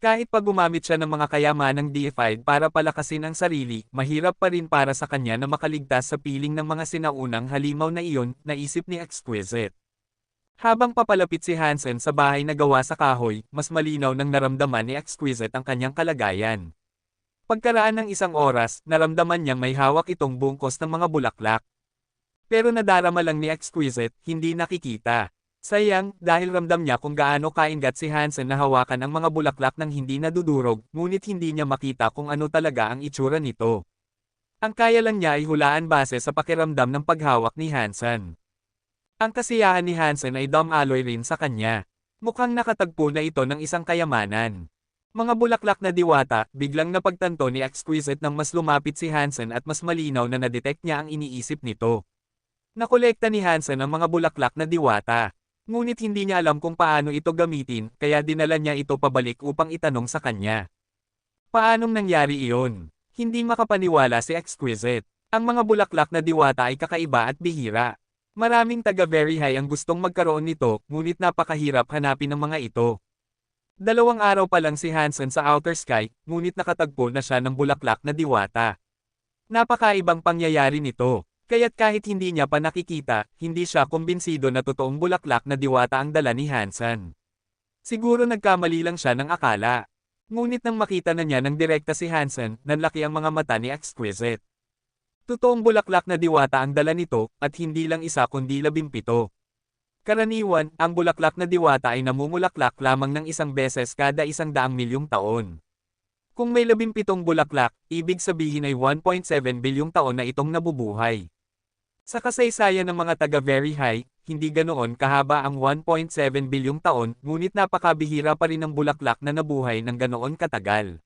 Kahit pa gumamit siya ng mga kayamanang deified para palakasin ang sarili, mahirap pa rin para sa kanya na makaligtas sa piling ng mga sinaunang halimaw na iyon, naisip ni Exquisite. Habang papalapit si Hansen sa bahay na gawa sa kahoy, mas malinaw nang naramdaman ni Exquisite ang kanyang kalagayan. Pagkaraan ng isang oras, naramdaman niyang may hawak itong bungkos ng mga bulaklak. Pero nadarama lang ni Exquisite, hindi nakikita. Sayang, dahil ramdam niya kung gaano kaingat si Hansen na hawakan ang mga bulaklak ng hindi nadudurog, ngunit hindi niya makita kung ano talaga ang itsura nito. Ang kaya lang niya ay hulaan base sa pakiramdam ng paghawak ni Hansen. Ang kasiyahan ni Hansen ay dumaloy rin sa kanya. Mukhang nakatagpo na ito ng isang kayamanan. Mga bulaklak na diwata, biglang napagtanto ni Exquisite nang mas lumapit si Hansen at mas malinaw na nadetect niya ang iniisip nito. Nakolekta ni Hansen ang mga bulaklak na diwata. Ngunit hindi niya alam kung paano ito gamitin, kaya dinala niya ito pabalik upang itanong sa kanya. Paanong nangyari iyon? Hindi makapaniwala si Exquisite. Ang mga bulaklak na diwata ay kakaiba at bihira. Maraming taga very high ang gustong magkaroon nito, ngunit napakahirap hanapin ng mga ito. 2 araw pa lang si Hansen sa outer sky, ngunit nakatagpo na siya ng bulaklak na diwata. Napakaibang pangyayari nito, kaya't kahit hindi niya pa nakikita, hindi siya kumbinsido na totoong bulaklak na diwata ang dala ni Hansen. Siguro nagkamali lang siya ng akala. Ngunit nang makita na niya ng direkta si Hansen, nanlaki ang mga mata ni Exquisite. Totoong bulaklak na diwata ang dala nito, at hindi lang isa kundi 17. Karaniwan, ang bulaklak na diwata ay namumulaklak lamang ng isang beses kada 100 milyong taon. Kung may 17 bulaklak, ibig sabihin ay 1.7 bilyong taon na itong nabubuhay. Sa kasaysayan ng mga taga-very high, hindi ganoon kahaba ang 1.7 bilyong taon, ngunit napakabihira pa rin ang bulaklak na nabuhay ng ganoon katagal.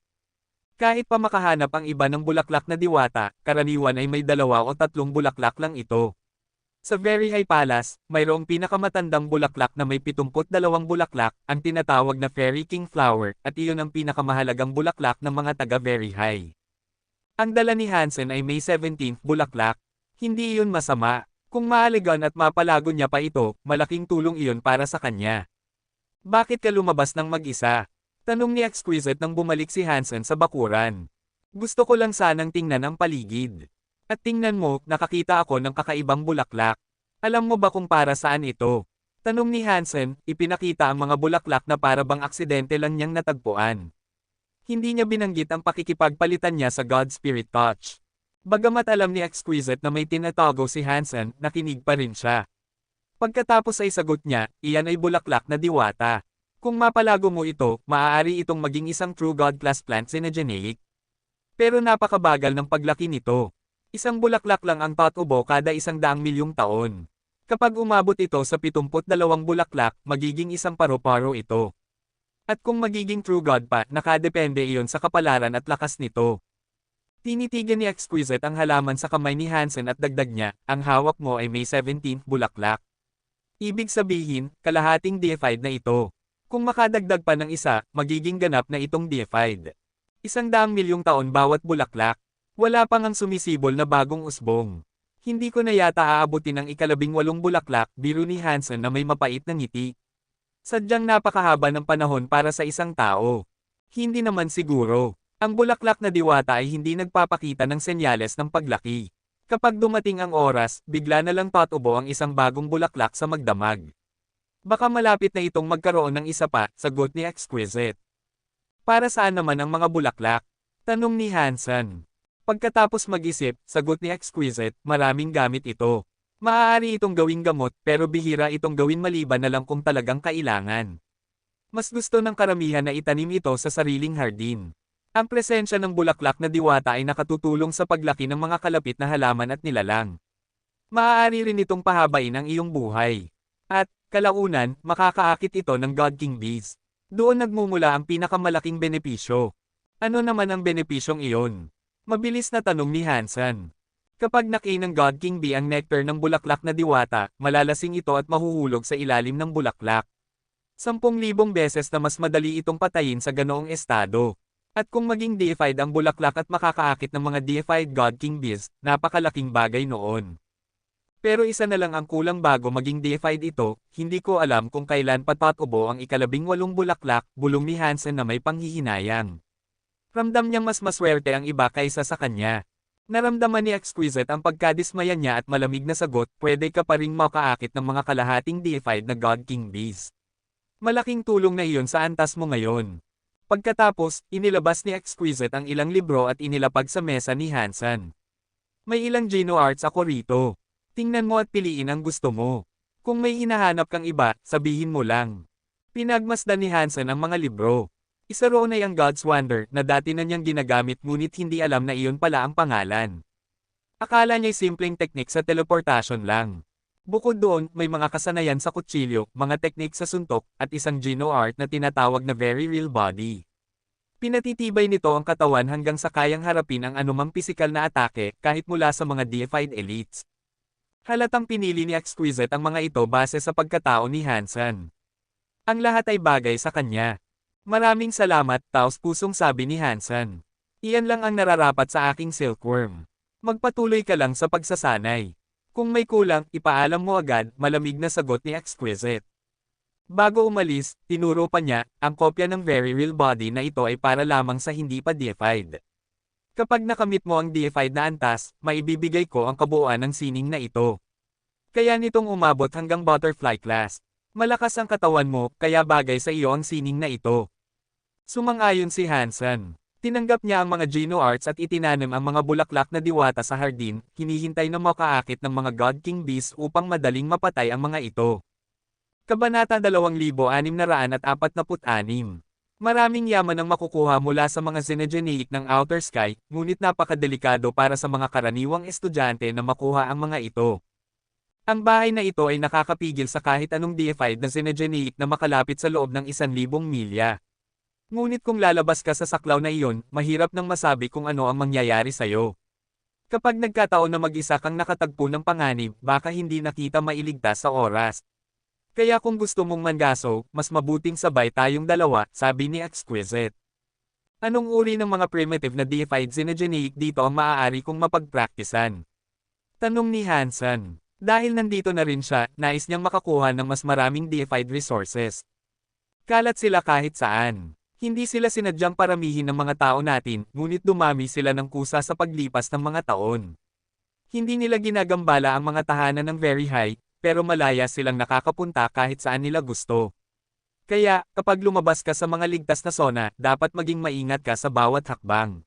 Kahit pa makahanap ang iba ng bulaklak na diwata, karaniwan ay may 2 o 3 bulaklak lang ito. Sa Very High Palace, mayroong pinakamatandang bulaklak na may 72 bulaklak, ang tinatawag na Fairy King Flower, at iyon ang pinakamahalagang bulaklak ng mga taga Very High. Ang dala ni Hansen ay may 17th bulaklak. Hindi iyon masama. Kung maaligan at mapalago niya pa ito, malaking tulong iyon para sa kanya. Bakit ka lumabas ng mag-isa? Tanong ni Exquisite nang bumalik si Hansen sa bakuran. Gusto ko lang sanang tingnan ang paligid. At tingnan mo, nakakita ako ng kakaibang bulaklak. Alam mo ba kung para saan ito? Tanong ni Hansen, ipinakita ang mga bulaklak na para bang aksidente lang niyang natagpuan. Hindi niya binanggit ang pakikipagpalitan niya sa God Spirit Touch. Bagamat alam ni Exquisite na may tinatago si Hansen, nakinig pa rin siya. Pagkatapos ay sagot niya, iyan ay bulaklak na diwata. Kung mapalago mo ito, maaari itong maging isang true God-class plant synergenic. Pero napakabagal ng paglaki nito. Isang bulaklak lang ang tatubo kada 100 milyong taon. Kapag umabot ito sa 72 bulaklak, magiging isang paru-paro ito. At kung magiging true God pa, nakadepende iyon sa kapalaran at lakas nito. Tinitigan ni Exquisite ang halaman sa kamay ni Hansen at dagdag niya, ang hawak mo ay may 17th bulaklak. Ibig sabihin, kalahating deified na ito. Kung makadagdag pa ng isa, magiging ganap na itong deified. 100 milyong taon bawat bulaklak. Wala pang ang sumisibol na bagong usbong. Hindi ko na yata aabutin ang 18 bulaklak, biro ni Hansen na may mapait na ngiti. Sadyang napakahaba ng panahon para sa isang tao. Hindi naman siguro. Ang bulaklak na diwata ay hindi nagpapakita ng senyales ng paglaki. Kapag dumating ang oras, bigla na lang tatubo ang isang bagong bulaklak sa magdamag. Baka malapit na itong magkaroon ng isa pa, sagot ni Exquisite. Para saan naman ang mga bulaklak? Tanong ni Hansen. Pagkatapos mag-isip, sagot ni Exquisite, maraming gamit ito. Maaari itong gawing gamot, pero bihira itong gawin maliban na lang kung talagang kailangan. Mas gusto ng karamihan na itanim ito sa sariling hardin. Ang presensya ng bulaklak na diwata ay nakatutulong sa paglaki ng mga kalapit na halaman at nilalang. Maaari rin itong pahabain ang iyong buhay. At, kalaunan, makakaakit ito ng God King Bees. Doon nagmumula ang pinakamalaking benepisyo. Ano naman ang benepisyong iyon? Mabilis na tanong ni Hansen. Kapag nakain ng God King Bee ang nectar ng bulaklak na diwata, malalasing ito at mahuhulog sa ilalim ng bulaklak. 10,000 beses na mas madali itong patayin sa ganoong estado. At kung maging deified ang bulaklak at makakaakit ng mga deified God King Bees, napakalaking bagay noon. Pero isa na lang ang kulang bago maging deified ito, hindi ko alam kung kailan patatubo ang 18 bulaklak, bulong ni Hansen na may panghihinayang. Ramdam niyang mas maswerte ang iba kaysa sa kanya. Naramdaman ni Exquisite ang pagkadismaya niya at malamig na sagot, pwede ka pa ring makaakit ng mga kalahating deified na God King Bees. Malaking tulong na iyon sa antas mo ngayon. Pagkatapos, inilabas ni Exquisite ang ilang libro at inilapag sa mesa ni Hansen. May ilang Geno Arts ako rito. Tingnan mo at piliin ang gusto mo. Kung may hinahanap kang iba, sabihin mo lang. Pinagmasdan ni Hansen ang mga libro. Isa roon ay ang God's Wonder na dati na niyang ginagamit ngunit hindi alam na iyon pala ang pangalan. Akala niya'y simpleng teknik sa teleportasyon lang. Bukod doon, may mga kasanayan sa kutsilyo, mga teknik sa suntok, at isang Geno Art na tinatawag na Very Real Body. Pinatitibay nito ang katawan hanggang sa kayang harapin ang anumang pisikal na atake kahit mula sa mga deified elites. Halatang pinili ni Exquisite ang mga ito base sa pagkatao ni Hansen. Ang lahat ay bagay sa kanya. Maraming salamat, taos-pusong sabi ni Hansen. Iyan lang ang nararapat sa aking silkworm. Magpatuloy ka lang sa pagsasanay. Kung may kulang, ipaalam mo agad, malamig na sagot ni Exquisite. Bago umalis, tinuro pa niya, ang kopya ng Very Real Body na ito ay para lamang sa hindi pa deified. Kapag nakamit mo ang deified na antas, maibibigay ko ang kabuuan ng sining na ito. Kaya nitong umabot hanggang butterfly class. Malakas ang katawan mo, kaya bagay sa iyo ang sining na ito. Sumang-ayon si Hansen. Tinanggap niya ang mga Geno Arts at itinanim ang mga bulaklak na diwata sa hardin, hinihintay na makaakit ng mga God King Bees upang madaling mapatay ang mga ito. Kabanata 2646. Maraming yaman ang makukuha mula sa mga Xenogeneic ng Outer Sky, ngunit napakadelikado para sa mga karaniwang estudyante na makuha ang mga ito. Ang bahay na ito ay nakakapigil sa kahit anong deified na Xenogeneic na makalapit sa loob ng 1,000 milya. Ngunit kung lalabas ka sa saklaw na iyon, mahirap nang masabi kung ano ang mangyayari sa'yo. Kapag nagkataon na mag-isa kang nakatagpo ng panganib, baka hindi nakita mailigtas sa oras. Kaya kung gusto mong mangaso, mas mabuting sabay tayong dalawa, sabi ni Exquisite. Anong uri ng mga primitive na deified Xenogeneic dito ang maaari kong mapagpraktisan? Tanong ni Hansen. Dahil nandito na rin siya, nais niyang makakuha ng mas maraming deified resources. Kalat sila kahit saan. Hindi sila sinadyang paramihin ng mga tao natin, ngunit dumami sila ng kusa sa paglipas ng mga taon. Hindi nila ginagambala ang mga tahanan ng very high, pero malaya silang nakakapunta kahit saan nila gusto. Kaya, kapag lumabas ka sa mga ligtas na zona, dapat maging maingat ka sa bawat hakbang.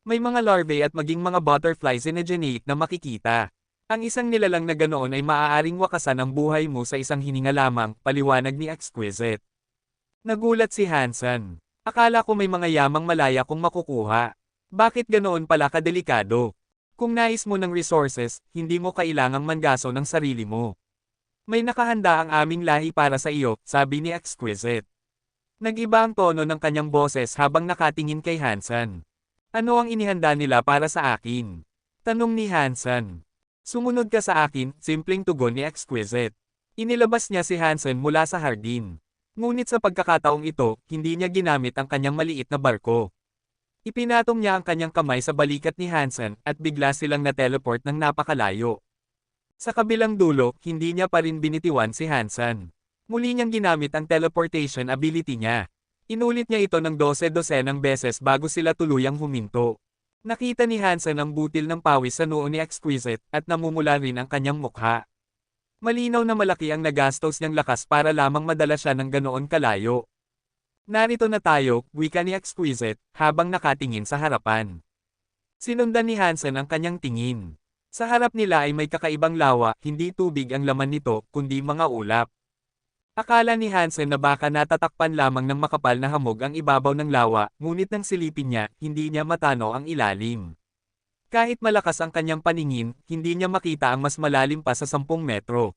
May mga larvae at maging mga butterflies Xenogeneic na makikita. Ang isang nilalang na ganoon ay maaaring wakasan ang buhay mo sa isang hininga lamang, paliwanag ni Exquisite. Nagulat si Hansen. Akala ko may mga yamang malaya kong makukuha. Bakit ganoon pala kadelikado? Kung nais mo ng resources, hindi mo kailangang mangaso ng sarili mo. May nakahanda ang aming lahi para sa iyo, sabi ni Exquisite. Nag-iba ang tono ng kanyang boses habang nakatingin kay Hansen. Ano ang inihanda nila para sa akin? Tanong ni Hansen. Sumunod ka sa akin, simpleng tugon ni Exquisite. Inilabas niya si Hansen mula sa hardin. Ngunit sa pagkakataong ito, hindi niya ginamit ang kanyang maliit na barko. Ipinatong niya ang kanyang kamay sa balikat ni Hansen at bigla silang na-teleport ng napakalayo. Sa kabilang dulo, hindi niya pa rin binitiwan si Hansen. Muli niyang ginamit ang teleportation ability niya. Inulit niya ito ng 12-dosenang beses bago sila tuluyang huminto. Nakita ni Hansen ang butil ng pawis sa noo ni Exquisite at namumula rin ang kanyang mukha. Malinaw na malaki ang nagastos niyang lakas para lamang madala siya ng ganoon kalayo. Narito na tayo, wika ni Exquisite, habang nakatingin sa harapan. Sinundan ni Hansen ang kanyang tingin. Sa harap nila ay may kakaibang lawa, hindi tubig ang laman nito, kundi mga ulap. Akala ni Hansen na baka natatakpan lamang ng makapal na hamog ang ibabaw ng lawa, ngunit nang silipin niya, hindi niya matanaw ang ilalim. Kahit malakas ang kanyang paningin, hindi niya makita ang mas malalim pa sa 10 metro.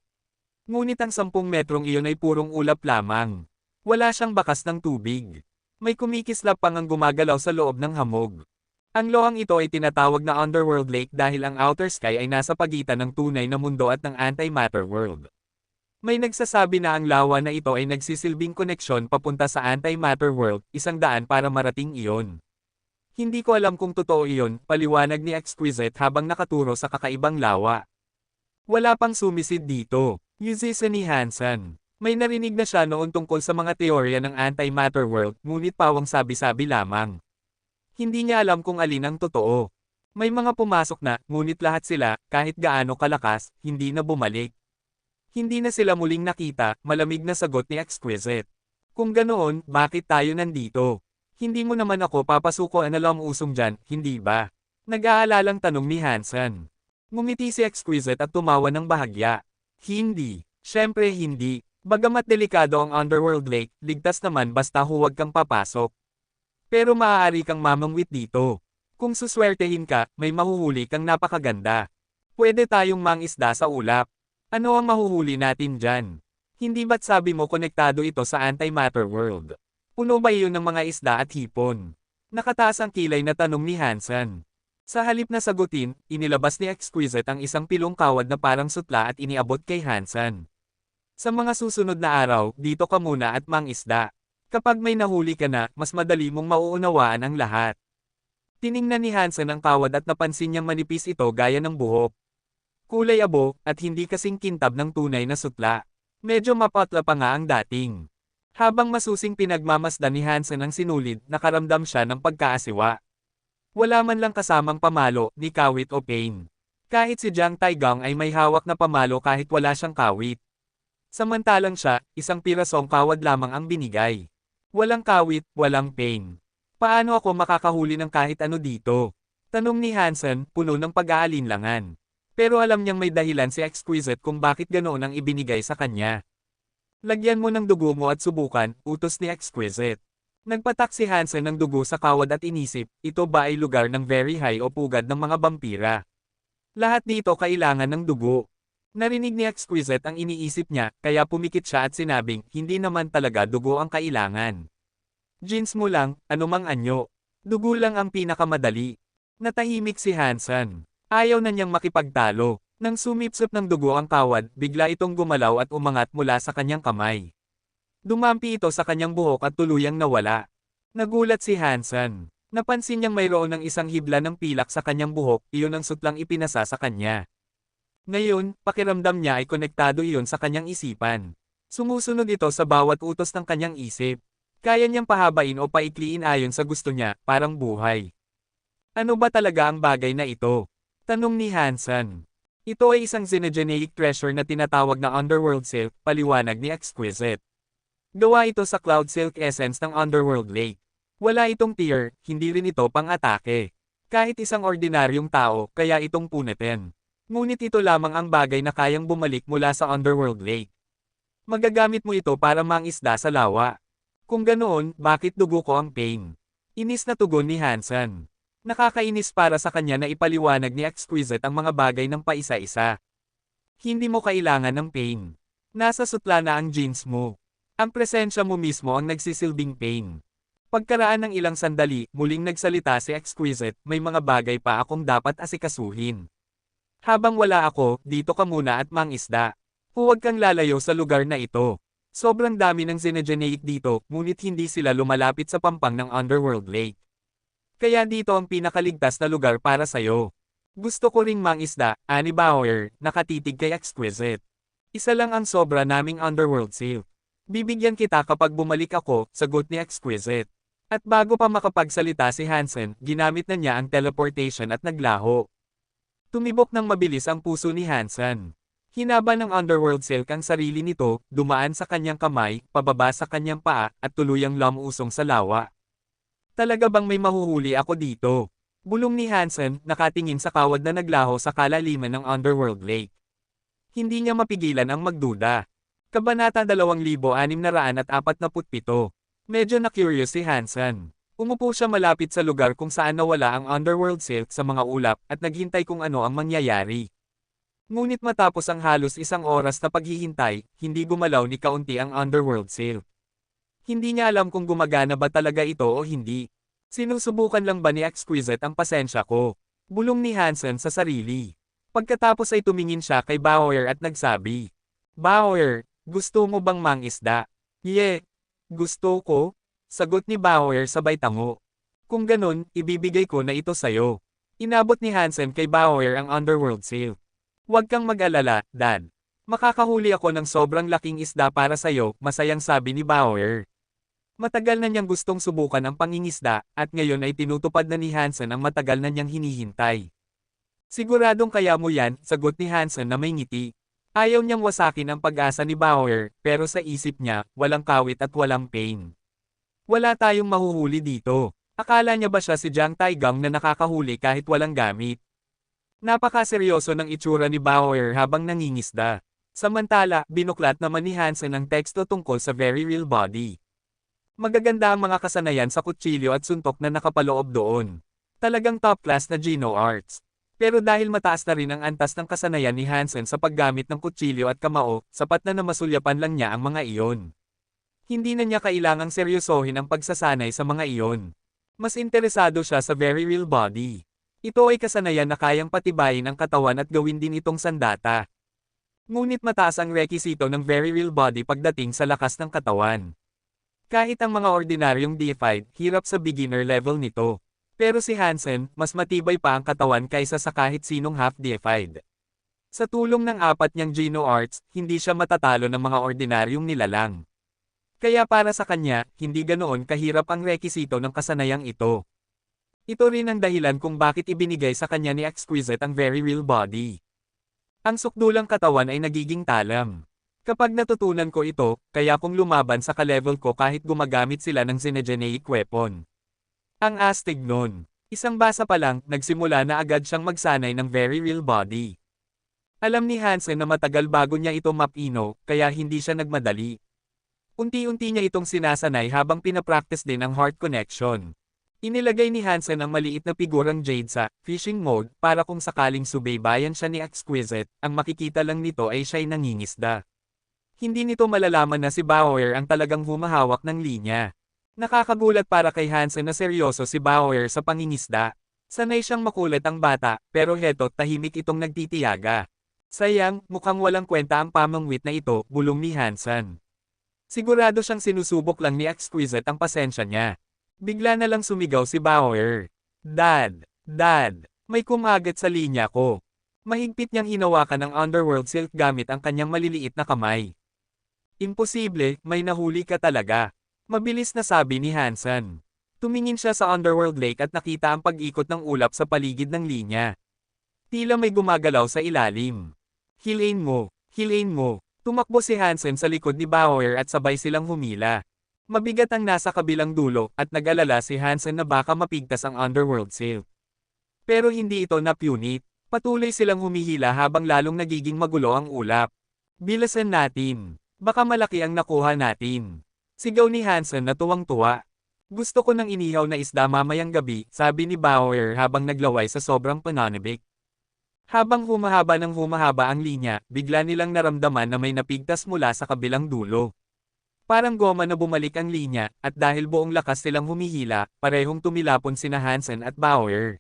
Ngunit ang 10 metrong iyon ay purong ulap lamang. Wala siyang bakas ng tubig. May kumikislap pang ang gumagalaw sa loob ng hamog. Ang lohang ito ay tinatawag na Underworld Lake dahil ang Outer Sky ay nasa pagitan ng tunay na mundo at ng Antimatter World. May nagsasabi na ang lawa na ito ay nagsisilbing koneksyon papunta sa Antimatter World, 100 para marating iyon. Hindi ko alam kung totoo iyon, paliwanag ni Exquisite habang nakaturo sa kakaibang lawa. Wala pang sumisid dito, Yuzisa ni Hansen. May narinig na siya noon tungkol sa mga teorya ng Antimatter World, ngunit pawang sabi-sabi lamang. Hindi niya alam kung alin ang totoo. May mga pumasok na, ngunit lahat sila, kahit gaano kalakas, hindi na bumalik. Hindi na sila muling nakita, malamig na sagot ni Exquisite. Kung ganoon, bakit tayo nandito? Hindi mo naman ako papasuko na lang usong dyan, hindi ba? Nag-aalalang tanong ni Hansen. Ngumiti si Exquisite at tumawa ng bahagya. Hindi. Siyempre hindi. Bagamat delikado ang Underworld Lake, ligtas naman basta huwag kang papasok. Pero maaari kang mamangwit dito. Kung suswertehin ka, may mahuhuli kang napakaganda. Pwede tayong mangisda sa ulap. Ano ang mahuhuli natin dyan? Hindi ba't sabi mo konektado ito sa Antimatter World? Puno ba iyon ng mga isda at hipon? Nakataas ang kilay na tanong ni Hansen. Sa halip na sagutin, inilabas ni Exquisite ang isang pilong kawad na parang sutla at iniabot kay Hansen. Sa mga susunod na araw, dito ka muna at mangisda. Kapag may nahuli ka na, mas madali mong mauunawaan ang lahat. Tiningnan ni Hansen ang kawad at napansin niyang manipis ito gaya ng buhok. Kulay abo, at hindi kasing kintab ng tunay na sutla. Medyo mapatla pa nga ang dating. Habang masusing pinagmamasdan ni Hansen ang sinulid, nakaramdam siya ng pagkaasiwa. Wala man lang kasamang pamalo, ni kawit o pain. Kahit si Jiang Taigang ay may hawak na pamalo kahit wala siyang kawit. Samantalang siya, isang pirasong kawad lamang ang binigay. Walang kawit, walang pain. Paano ako makakahuli ng kahit ano dito? Tanong ni Hansen, puno ng pag-aalinlangan. Pero alam niyang may dahilan si Exquisite kung bakit ganoon ang ibinigay sa kanya. Lagyan mo ng dugo mo at subukan, utos ni Exquisite. Nagpatak si Hansen ng dugo sa kawad at inisip, ito ba ay lugar ng very high o pugad ng mga vampira? Lahat dito kailangan ng dugo. Narinig ni Exquisite ang iniisip niya, kaya pumikit siya at sinabing, hindi naman talaga dugo ang kailangan. Jeans mo lang, anumang anyo. Dugo lang ang pinakamadali. Natahimik si Hansen. Ayaw na niyang makipagtalo. Nang sumipsip ng dugo ang kawad, bigla itong gumalaw at umangat mula sa kanyang kamay. Dumampi ito sa kanyang buhok at tuluyang nawala. Nagulat si Hansen. Napansin niyang mayroon ng isang hibla ng pilak sa kanyang buhok, iyon ang sutlang ipinasa sa kanya. Ngayon, pakiramdam niya ay konektado iyon sa kanyang isipan. Sumusunod ito sa bawat utos ng kanyang isip. Kaya niyang pahabain o paikliin ayon sa gusto niya, parang buhay. Ano ba talaga ang bagay na ito? Tanong ni Hansen. Ito ay isang xenogeneic treasure na tinatawag na Underworld Silk, paliwanag ni Exquisite. Gawa ito sa Cloud Silk Essence ng Underworld Lake. Wala itong tier, hindi rin ito pang-atake. Kahit isang ordinaryong tao, kaya itong punetin. Ngunit ito lamang ang bagay na kayang bumalik mula sa Underworld Lake. Magagamit mo ito para mangisda sa lawa. Kung ganoon, bakit dugo ko ang pain? Inis na tugon ni Hansen. Nakakainis para sa kanya na ipaliwanag ni Exquisite ang mga bagay ng paisa-isa. Hindi mo kailangan ng pain. Nasa sutla na ang jeans mo. Ang presensya mo mismo ang nagsisilbing pain. Pagkaraan ng ilang sandali, muling nagsalita si Exquisite, may mga bagay pa akong dapat asikasuhin. Habang wala ako, dito ka muna at mangisda. Huwag kang lalayo sa lugar na ito. Sobrang dami ng xenogeneic dito, ngunit hindi sila lumalapit sa pampang ng Underworld Lake. Kaya dito ang pinakaligtas na lugar para sayo. Gusto ko ring mangisda, ani Bauer, nakatitig kay Exquisite. Isa lang ang sobra naming Underworld Silk. Bibigyan kita kapag bumalik ako, sagot ni Exquisite. At bago pa makapagsalita si Hansen, ginamit na niya ang teleportation at naglaho. Tumibok ng mabilis ang puso ni Hansen. Hinaba ng Underworld Silk ang sarili nito, dumaan sa kanyang kamay, pababa sa kanyang paa, at tuluyang lamusong sa lawa. Talaga bang may mahuhuli ako dito? Bulong ni Hansen, nakatingin sa kawad na naglaho sa kalaliman ng Underworld Lake. Hindi niya mapigilan ang magduda. Kabanata 2647. Medyo na-curious si Hansen. Umupo siya malapit sa lugar kung saan nawala ang Underworld Silk sa mga ulap at naghintay kung ano ang mangyayari. Ngunit matapos ang halos isang oras na paghihintay, hindi gumalaw ni kaunti ang Underworld Silk. Hindi niya alam kung gumagana ba talaga ito o hindi. Sinusubukan lang ba ni Exquisite ang pasensya ko? Bulong ni Hansen sa sarili. Pagkatapos ay tumingin siya kay Bauer at nagsabi, Bauer, gusto mo bang mangisda? Gusto ko? Sagot ni Bauer sabay tango. Kung ganun, ibibigay ko na ito sayo. Inabot ni Hansen kay Bauer ang Underworld Silk. Huwag kang mag-alala, Dad. Makakahuli ako ng sobrang laking isda para sayo, masayang sabi ni Bauer. Matagal na niyang gustong subukan ang pangingisda, at ngayon ay tinutupad na ni Hansen ang matagal na niyang hinihintay. Siguradong kaya mo yan, sagot ni Hansen na may ngiti. Ayaw niyang wasakin ang pag-asa ni Bauer, pero sa isip niya, walang kawit at walang pain. Wala tayong mahuhuli dito. Akala niya ba siya si Jiang Taigang na nakakahuli kahit walang gamit? Napakaseryoso ng itsura ni Bauer habang nangingisda. Samantala, binuklat naman ni Hansen ang teksto tungkol sa very real body. Magaganda ang mga kasanayan sa kutsilyo at suntok na nakapaloob doon. Talagang top class na Geno Arts. Pero dahil mataas na rin ang antas ng kasanayan ni Hansen sa paggamit ng kutsilyo at kamao, sapat na masulyapan lang niya ang mga iyon. Hindi na niya kailangang seryosohin ang pagsasanay sa mga iyon. Mas interesado siya sa very real body. Ito ay kasanayan na kayang patibayin ang katawan at gawin din itong sandata. Ngunit mataas ang rekisito ng very real body pagdating sa lakas ng katawan. Kahit ang mga ordinaryong deified, hirap sa beginner level nito. Pero si Hansen, mas matibay pa ang katawan kaysa sa kahit sinong half-deified. Sa tulong ng apat niyang Geno Arts, hindi siya matatalo ng mga ordinaryong nilalang. Kaya para sa kanya, hindi ganoon kahirap ang rekisito ng kasanayang ito. Ito rin ang dahilan kung bakit ibinigay sa kanya ni Exquisite ang very real body. Ang sukdulang katawan ay nagiging talam. Kapag natutunan ko ito, kaya kong lumaban sa ka-level ko kahit gumagamit sila ng xenogeneic weapon. Ang astig nun. Isang basa pa lang, nagsimula na agad siyang magsanay ng very real body. Alam ni Hansen na matagal bago niya ito mapino, kaya hindi siya nagmadali. Unti-unti niya itong sinasanay habang pinapractice din ang heart connection. Inilagay ni Hansen ang maliit na figurang Jade sa fishing mode para kung sakaling subaybayan siya ni Exquisite, ang makikita lang nito ay siya'y nangingisda. Hindi nito malalaman na si Bauer ang talagang humahawak ng linya. Nakakagulat para kay Hansen na seryoso si Bauer sa pangingisda. Sanay siyang makulit ang bata, pero heto tahimik itong nagtitiyaga. Sayang, mukhang walang kwenta ang pamangwit na ito, bulong ni Hansen. Sigurado siyang sinusubok lang ni Exquisite ang pasensya niya. Bigla na lang sumigaw si Bauer. Dad! Dad! May kumagat sa linya ko. Mahigpit niyang hinawakan ang underworld silk gamit ang kanyang maliliit na kamay. Imposible, may nahuli ka talaga. Mabilis na sabi ni Hansen. Tumingin siya sa underworld lake at nakita ang pag-ikot ng ulap sa paligid ng linya. Tila may gumagalaw sa ilalim. Hilain mo, hilain mo. Tumakbo si Hansen sa likod ni Bauer at sabay silang humila. Mabigat ang nasa kabilang dulo at nag-alala si Hansen na baka mapigtas ang underworld silk. Pero hindi ito napunit. Patuloy silang humihila habang lalong nagiging magulo ang ulap. Bilasan natin. Baka malaki ang nakuha natin. Sigaw ni Hansen na tuwang-tuwa. Gusto ko ng inihaw na isda mamayang gabi, sabi ni Bauer habang naglaway sa sobrang pananabik. Habang humahaba ng humahaba ang linya, bigla nilang naramdaman na may napigtas mula sa kabilang dulo. Parang goma na bumalik ang linya, at dahil buong lakas silang humihila, parehong tumilapon sina Hansen at Bauer.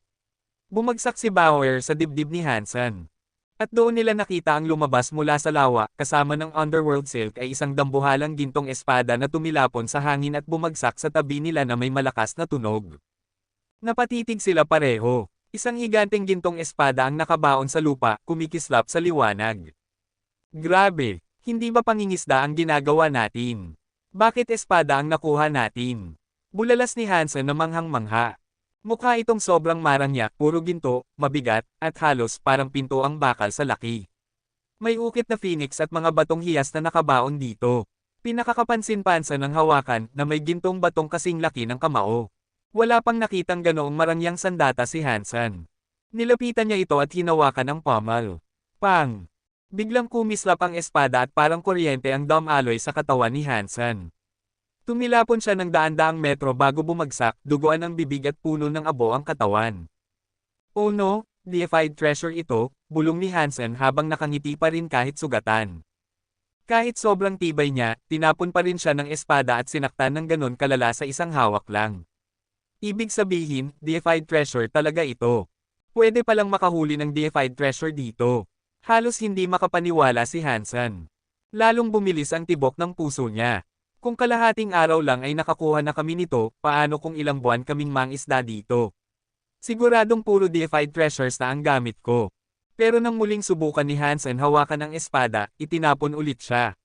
Bumagsak si Bauer sa dibdib ni Hansen. At doon nila nakita ang lumabas mula sa lawa, kasama ng underworld silk ay isang dambuhalang gintong espada na tumilapon sa hangin at bumagsak sa tabi nila na may malakas na tunog. Napatitig sila pareho. Isang higanteng gintong espada ang nakabaon sa lupa, kumikislap sa liwanag. Grabe, hindi ba pangingisda ang ginagawa natin? Bakit espada ang nakuha natin? Bulalas ni Hansen na manghang-mangha. Mukha itong sobrang marangya, puro ginto, mabigat, at halos parang pinto ang bakal sa laki. May ukit na phoenix at mga batong hiyas na nakabaon dito. Pinakakapansin-pansin ng hawakan na may gintong batong kasing laki ng kamao. Wala pang nakitang ganoong marangyang sandata si Hansen. Nilapitan niya ito at hinawakan ang pommel. Pang! Biglang kumislap ang espada at parang kuryente ang dumaloy sa katawan ni Hansen. Tumilapon siya ng daan-daang metro bago bumagsak, duguan ang bibig at puno ng abo ang katawan. Oh no, deified treasure ito, bulong ni Hansen habang nakangiti pa rin kahit sugatan. Kahit sobrang tibay niya, tinapon pa rin siya ng espada at sinaktan ng ganon kalala sa isang hawak lang. Ibig sabihin, deified treasure talaga ito. Pwede palang makahuli ng deified treasure dito. Halos hindi makapaniwala si Hansen. Lalong bumilis ang tibok ng puso niya. Kung kalahating araw lang ay nakakuha na kami nito, paano kung ilang buwan kaming mangisda dito? Siguradong puro deified treasures na ang gamit ko. Pero nang muling subukan ni Hansen hawakan ang espada, itinapon ulit siya.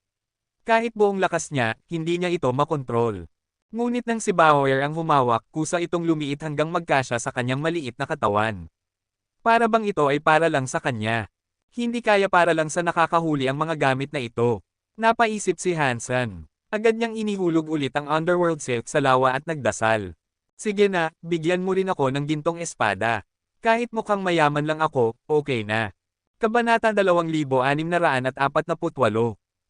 Kahit buong lakas niya, hindi niya ito makontrol. Ngunit nang si Bauer ang humawak, kusa itong lumiit hanggang magkasya sa kanyang maliit na katawan. Para bang ito ay para lang sa kanya. Hindi kaya para lang sa nakakahuli ang mga gamit na ito. Napaisip si Hansen. Agad niyang inihulog ulit ang underworld silk sa lawa at nagdasal. Sige na, bigyan mo rin ako ng gintong espada. Kahit mukhang mayaman lang ako, okay na. Kabanata 2648.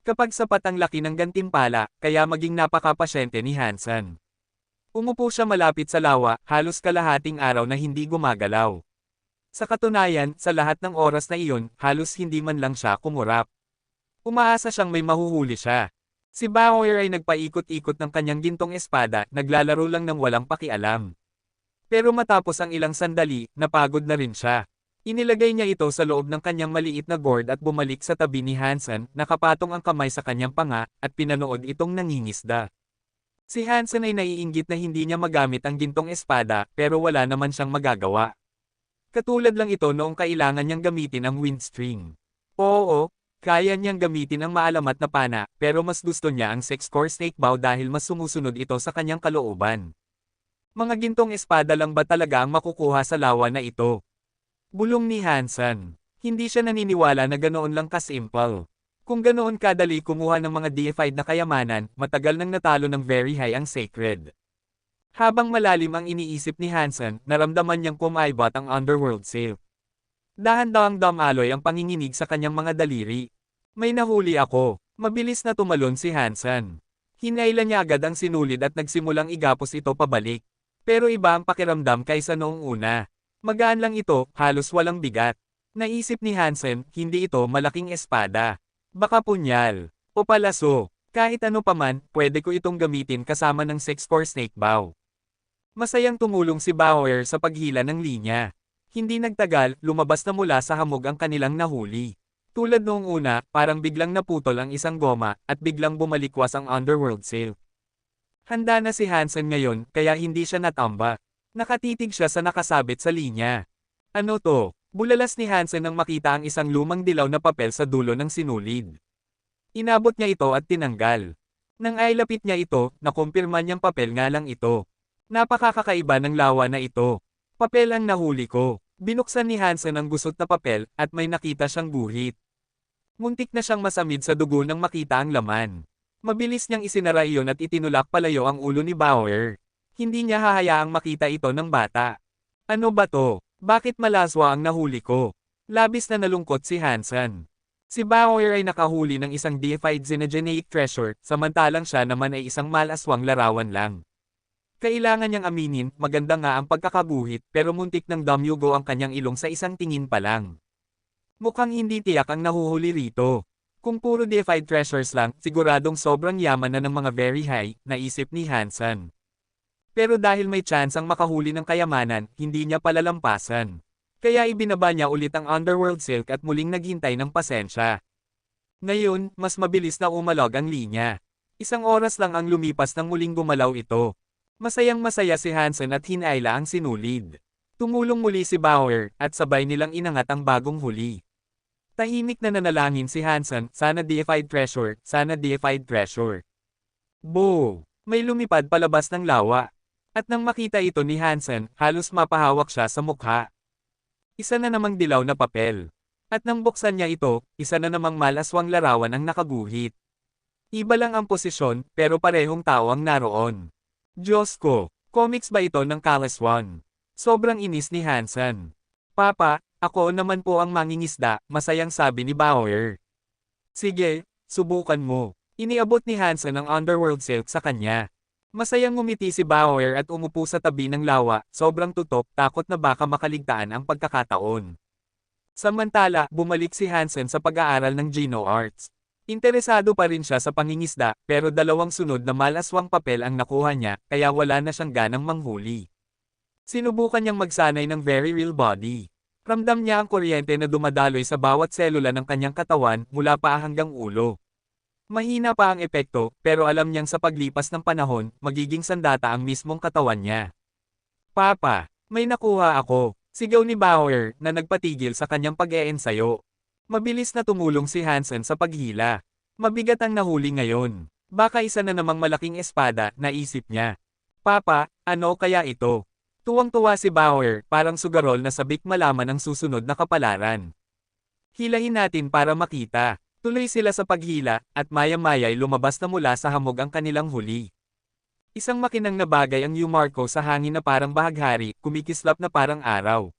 Kapag sapat ang laki ng gantimpala, kaya maging napakapasyente ni Hansen. Umupo siya malapit sa lawa, halos kalahating araw na hindi gumagalaw. Sa katunayan, sa lahat ng oras na iyon, halos hindi man lang siya kumurap. Umaasa siyang may mahuhuli siya. Si Bauer ay nagpaikot-ikot ng kanyang gintong espada, naglalaro lang ng walang pakialam. Pero matapos ang ilang sandali, napagod na rin siya. Inilagay niya ito sa loob ng kanyang maliit na gourd at bumalik sa tabi ni Hansen, nakapatong ang kamay sa kanyang panga, at pinanood itong nangingisda. Si Hansen ay naiinggit na hindi niya magamit ang gintong espada, pero wala naman siyang magagawa. Katulad lang ito noong kailangan niyang gamitin ang windstring. Oo, kaya niyang gamitin ang maalamat na pana, pero mas gusto niya ang six-core snake bow dahil mas sumusunod ito sa kanyang kalooban. Mga gintong espada lang ba talaga ang makukuha sa lawa na ito? Bulong ni Hansen. Hindi siya naniniwala na ganoon lang kasimple. Kung ganoon kadali kumuha ng mga deified na kayamanan, matagal nang natalo ng very high ang sacred. Habang malalim ang iniisip ni Hansen, naramdaman niyang kumaibot ang underworld silk. Dahan-dahang dumaloy ang panginginig sa kanyang mga daliri. May nahuli ako. Mabilis na tumalon si Hansen. Hinailan niya agad ang sinulid at nagsimulang igapos ito pabalik. Pero iba ang pakiramdam kaysa noong una. Magaan lang ito, halos walang bigat. Naisip ni Hansen, hindi ito malaking espada. Baka punyal. O palaso. Kahit ano paman, pwede ko itong gamitin kasama ng 6-core snake bow. Masayang tumulong si Bauer sa paghila ng linya. Hindi nagtagal, lumabas na mula sa hamog ang kanilang nahuli. Tulad noong una, parang biglang naputol ang isang goma, at biglang bumalikwas ang underworld silk. Handa na si Hansen ngayon, kaya hindi siya natamba. Nakatitig siya sa nakasabit sa linya. Ano to? Bulalas ni Hansen nang makita ang isang lumang dilaw na papel sa dulo ng sinulid. Inabot niya ito at tinanggal. Nang ailapit niya ito, nakumpirma niyang papel nga lang ito. Napakakakaiba ng lawa na ito. Papel ang nahuli ko. Binuksan ni Hansen ang gusot na papel, at may nakita siyang guhit. Muntik na siyang masamid sa dugo nang makita ang laman. Mabilis niyang isinara iyon at itinulak palayo ang ulo ni Bauer. Hindi niya hahayaang makita ito ng bata. Ano ba to? Bakit malaswa ang nahuli ko? Labis na nalungkot si Hansen. Si Bauer ay nakahuli ng isang deified xenogeneic treasure, samantalang siya naman ay isang malaswang larawan lang. Kailangan niyang aminin, maganda nga ang pagkakabuhit, pero muntik ng damyugo ang kanyang ilong sa isang tingin pa lang. Mukhang hindi tiyak ang nahuhuli rito. Kung puro deified treasures lang, siguradong sobrang yaman na ng mga very high, naisip ni Hansen. Pero dahil may chance ang makahuli ng kayamanan, hindi niya palalampasan. Kaya ibinaba niya ulit ang underworld silk at muling naghintay ng pasensya. Ngayon, mas mabilis na umalog ang linya. Isang oras lang ang lumipas nang muling gumalaw ito. Masayang-masaya si Hansen at hinaila ang sinulid. Tumulong muli si Bauer, at sabay nilang inangat ang bagong huli. Tahimik na nanalangin si Hansen, sana deified treasure, sana deified treasure. Bo! May lumipad palabas ng lawa. At nang makita ito ni Hansen, halos mapahawak siya sa mukha. Isa na namang dilaw na papel. At nang buksan niya ito, isa na namang malaswang larawan ang nakaguhit. Iba lang ang posisyon, pero parehong tao ang naroon. Diyos ko, comics ba ito ng Kalaswan? Sobrang inis ni Hansen. Papa, ako naman po ang mangingisda, masayang sabi ni Bauer. Sige, subukan mo. Iniabot ni Hansen ang underworld silk sa kanya. Masayang ngumiti si Bauer at umupo sa tabi ng lawa, sobrang tutok, takot na baka makaligtaan ang pagkakataon. Samantala, bumalik si Hansen sa pag-aaral ng Geno Arts. Interesado pa rin siya sa pangingisda, pero dalawang sunod na malaswang papel ang nakuha niya, kaya wala na siyang ganang manghuli. Sinubukan niyang magsanay ng very real body. Ramdam niya ang kuryente na dumadaloy sa bawat selula ng kanyang katawan, mula paa hanggang ulo. Mahina pa ang epekto, pero alam niyang sa paglipas ng panahon, magiging sandata ang mismong katawan niya. Papa, may nakuha ako, sigaw ni Bauer, na nagpatigil sa kanyang pag-eensayo. Mabilis na tumulong si Hansen sa paghila. Mabigat ang nahuli ngayon. Baka isa na namang malaking espada, naisip niya. Papa, ano kaya ito? Tuwang-tuwa si Bauer, parang sugarol na sabik malaman ang susunod na kapalaran. Hilahin natin para makita. Tuloy sila sa paghila, at maya-maya'y lumabas na mula sa hamog ang kanilang huli. Isang makinang na bagay ang Yumarko sa hangin na parang bahaghari, kumikislap na parang araw.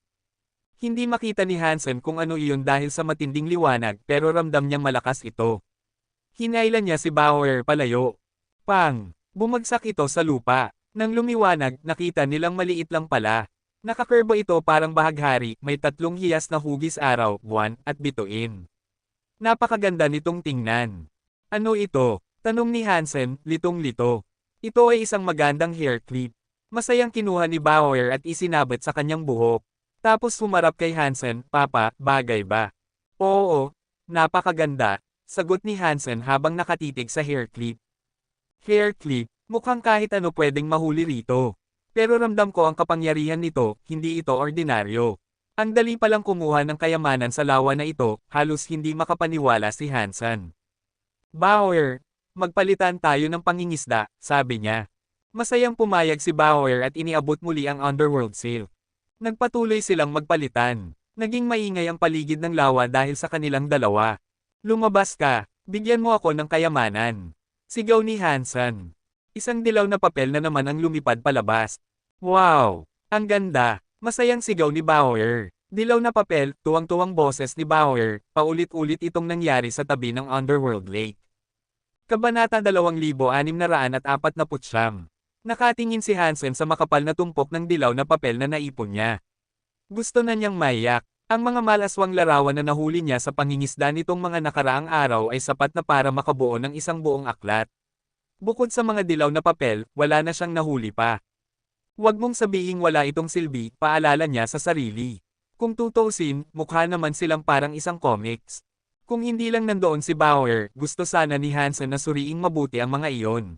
Hindi makita ni Hansen kung ano iyon dahil sa matinding liwanag, pero ramdam niyang malakas ito. Hinailan niya si Bauer palayo. Pang! Bumagsak ito sa lupa. Nang lumiwanag, nakita nilang maliit lang pala. Nakakurbo ito parang bahaghari, may 3 hiyas na hugis araw, buwan, at bituin. Napakaganda nitong tingnan. Ano ito? Tanong ni Hansen, litong-lito. Ito ay isang magandang hair clip. Masayang kinuha ni Bauer at isinabit sa kanyang buhok. Tapos humarap kay Hansen, Papa, bagay ba? Oo, napakaganda, sagot ni Hansen habang nakatitig sa hair clip. Hair clip, mukhang kahit ano pwedeng mahuli rito. Pero ramdam ko ang kapangyarihan nito, hindi ito ordinaryo. Ang dali palang kumuha ng kayamanan sa lawa na ito, halos hindi makapaniwala si Hansen. Bauer, magpalitan tayo ng pangingisda, sabi niya. Masayang pumayag si Bauer at iniabot muli ang underworld silk. Nagpatuloy silang magpalitan. Naging maingay ang paligid ng lawa dahil sa kanilang dalawa. Lumabas ka, bigyan mo ako ng kayamanan. Sigaw ni Hansen. Isang dilaw na papel na naman ang lumipad palabas. Wow! Ang ganda! Masayang sigaw ni Bauer. Dilaw na papel, tuwang-tuwang boses ni Bauer, paulit-ulit itong nangyari sa tabi ng Underworld Lake. Kabanata 2649. Nakatingin si Hansen sa makapal na tumpok ng dilaw na papel na naipon niya. Gusto na niyang maiyak. Ang mga malaswang larawan na nahuli niya sa pangingisda nitong mga nakaraang araw ay sapat na para makabuo ng isang buong aklat. Bukod sa mga dilaw na papel, wala na siyang nahuli pa. Huwag mong sabihing wala itong silbi, paalala niya sa sarili. Kung tutuusin, mukha naman silang parang isang comics. Kung hindi lang nandoon si Bauer, gusto sana ni Hansen na suriing mabuti ang mga iyon.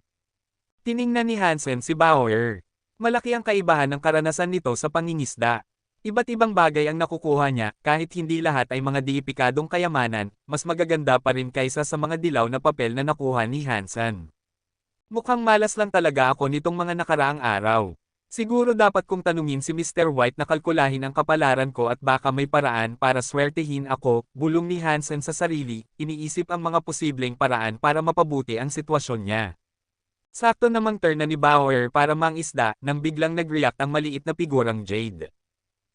Tiningnan ni Hansen si Bauer. Malaki ang kaibahan ng karanasan nito sa pangingisda. Iba't ibang bagay ang nakukuha niya, kahit hindi lahat ay mga diipikadong kayamanan, mas magaganda pa rin kaysa sa mga dilaw na papel na nakuha ni Hansen. Mukhang malas lang talaga ako nitong mga nakaraang araw. Siguro dapat kong tanungin si Mr. White na kalkulahin ang kapalaran ko at baka may paraan para swertehin ako, bulong ni Hansen sa sarili, iniisip ang mga posibleng paraan para mapabuti ang sitwasyon niya. Sakto namang turn na ni Bauer para mangisda nang biglang nag-react ang maliit na figurang Jade.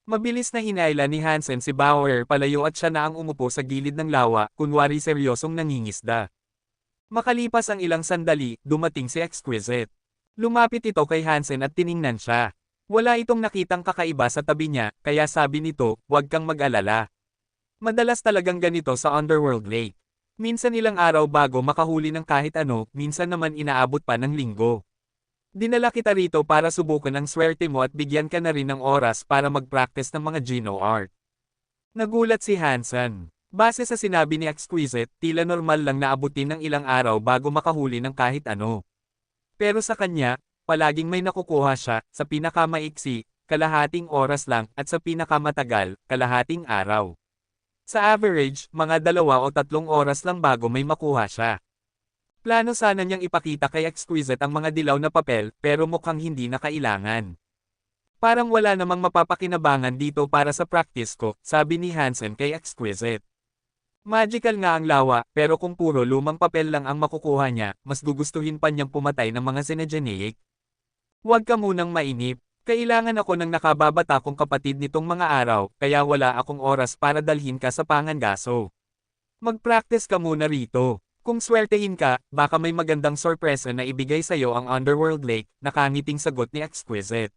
Mabilis na hinayla ni Hansen si Bauer palayo at siya na ang umupo sa gilid ng lawa, kunwari seryosong nangingisda. Makalipas ang ilang sandali, dumating si Exquisite. Lumapit ito kay Hansen at tiningnan siya. Wala itong nakitang kakaiba sa tabi niya, kaya sabi nito, huwag kang mag-alala. Madalas talagang ganito sa Underworld Lake. Minsan ilang araw bago makahuli ng kahit ano, minsan naman inaabot pa ng linggo. Dinala kita rito para subukan ang swerte mo at bigyan ka na rin ng oras para mag-practice ng mga Geno art. Nagulat si Hansen. Base sa sinabi ni Exquisite, tila normal lang na abutin ng ilang araw bago makahuli ng kahit ano. Pero sa kanya, palaging may nakukuha siya, sa pinakamaiksi, kalahating oras lang, at sa pinakamatagal, kalahating araw. Sa average, mga 2 o 3 oras lang bago may makuha siya. Plano sana niyang ipakita kay Exquisite ang mga dilaw na papel, pero mukhang hindi na kailangan. Parang wala namang mapapakinabangan dito para sa practice ko, sabi ni Hansen kay Exquisite. Magical nga ang lawa, pero kung puro lumang papel lang ang makukuha niya, mas gugustuhin pa niyang pumatay ng mga Senegeneic. Huwag ka munang mainip. Kailangan ako ng nakababata kong kapatid nitong mga araw, kaya wala akong oras para dalhin ka sa pangangaso. Mag-practice ka muna rito. Kung swertehin ka, baka may magandang sorpresa na ibigay sa'yo ang Underworld Lake, nakangiting sagot ni Exquisite.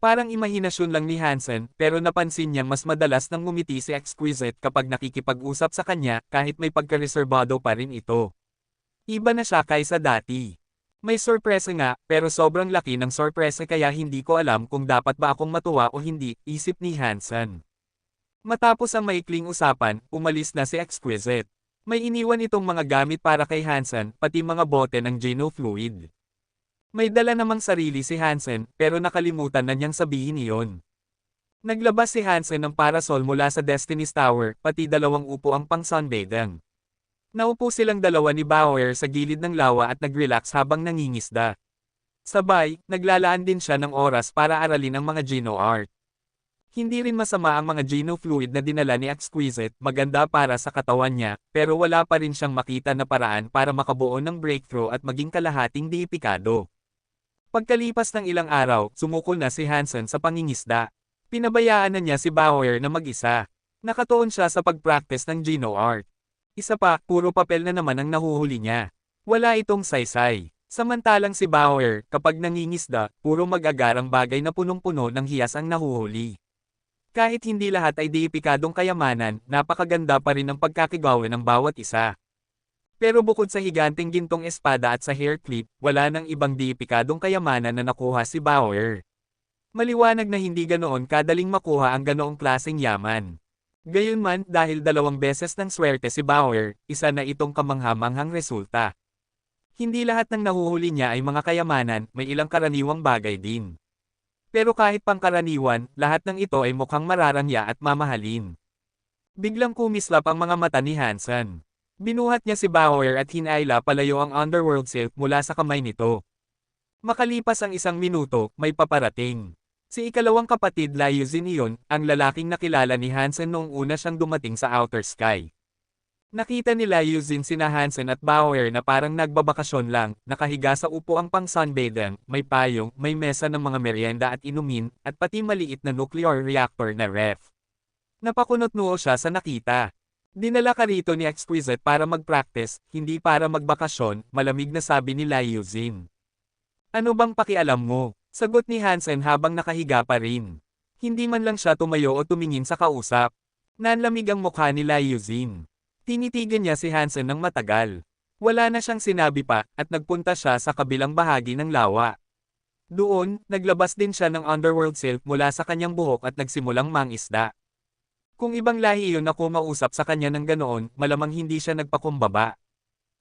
Parang imahinasyon lang ni Hansen, pero napansin niyang mas madalas nang ngumiti si Exquisite kapag nakikipag-usap sa kanya, kahit may pagkareserbado pa rin ito. Iba na siya kaysa dati. May sorpresa nga, pero sobrang laki ng sorpresa kaya hindi ko alam kung dapat ba akong matuwa o hindi, isip ni Hansen. Matapos ang maikling usapan, umalis na si Exquisite. May iniwan itong mga gamit para kay Hansen, pati mga bote ng Geno fluid. May dala namang sarili si Hansen, pero nakalimutan na niyang sabihin iyon. Naglabas si Hansen ng parasol mula sa Destiny's Tower, pati 2 upo ang pang-sunbathing. Naupo silang dalawa ni Bauer sa gilid ng lawa at nag-relax habang nangingisda. Sabay, naglalaan din siya ng oras para aralin ang mga Geno art. Hindi rin masama ang mga Geno fluid na dinala ni Exquisite, maganda para sa katawan niya, pero wala pa rin siyang makita na paraan para makabuo ng breakthrough at maging kalahating diipikado. Pagkalipas ng ilang araw, sumukol na si Hansen sa pangingisda. Pinabayaan na niya si Bauer na mag-isa. Nakatuon siya sa pag-practice ng Geno art. Isa pa, puro papel na naman ang nahuhuli niya. Wala itong saysay. Samantalang si Bauer, kapag nangingisda, puro mag-agarang bagay na punong-puno ng hiyas ang nahuhuli. Kahit hindi lahat ay diipikadong kayamanan, napakaganda pa rin ang pagkakigawa ng bawat isa. Pero bukod sa higanteng gintong espada at sa hair clip, wala nang ibang diipikadong kayamanan na nakuha si Bauer. Maliwanag na hindi ganoon kadaling makuha ang ganoong klaseng yaman. Gayunman, dahil 2 beses ng swerte si Bauer, isa na itong kamanghamanghang resulta. Hindi lahat ng nahuhuli niya ay mga kayamanan, may ilang karaniwang bagay din. Pero kahit pangkaraniwan, lahat ng ito ay mukhang mararangya at mamahalin. Biglang kumislap ang mga mata ni Hansen. Binuhat niya si Bauer at hinayla palayo ang Underworld Silk mula sa kamay nito. Makalipas ang 1 minuto, may paparating. Si ikalawang kapatid Lyuzin iyon, ang lalaking nakilala ni Hansen noong una siyang dumating sa Outer Sky. Nakita nila Yuzin sina Hansen at Bauer na parang nagbabakasyon lang, nakahiga sa upuang pang sunbathing, may payong, may mesa ng mga merienda at inumin, at pati maliit na nuclear reactor na ref. Napakunot noo siya sa nakita. Dinala ka rito ni Exquisite para mag-practice, hindi para magbakasyon, malamig na sabi nila Yuzin. Ano bang pakialam mo? Sagot ni Hansen habang nakahiga pa rin. Hindi man lang siya tumayo o tumingin sa kausap. Nanlamig ang mukha nila Yuzin. Tinitigan niya si Hansen ng matagal. Wala na siyang sinabi pa, at nagpunta siya sa kabilang bahagi ng lawa. Doon, naglabas din siya ng underworld silk mula sa kanyang buhok at nagsimulang mangisda. Kung ibang lahi iyon na kumausap sa kanya ng ganoon, malamang hindi siya nagpakumbaba.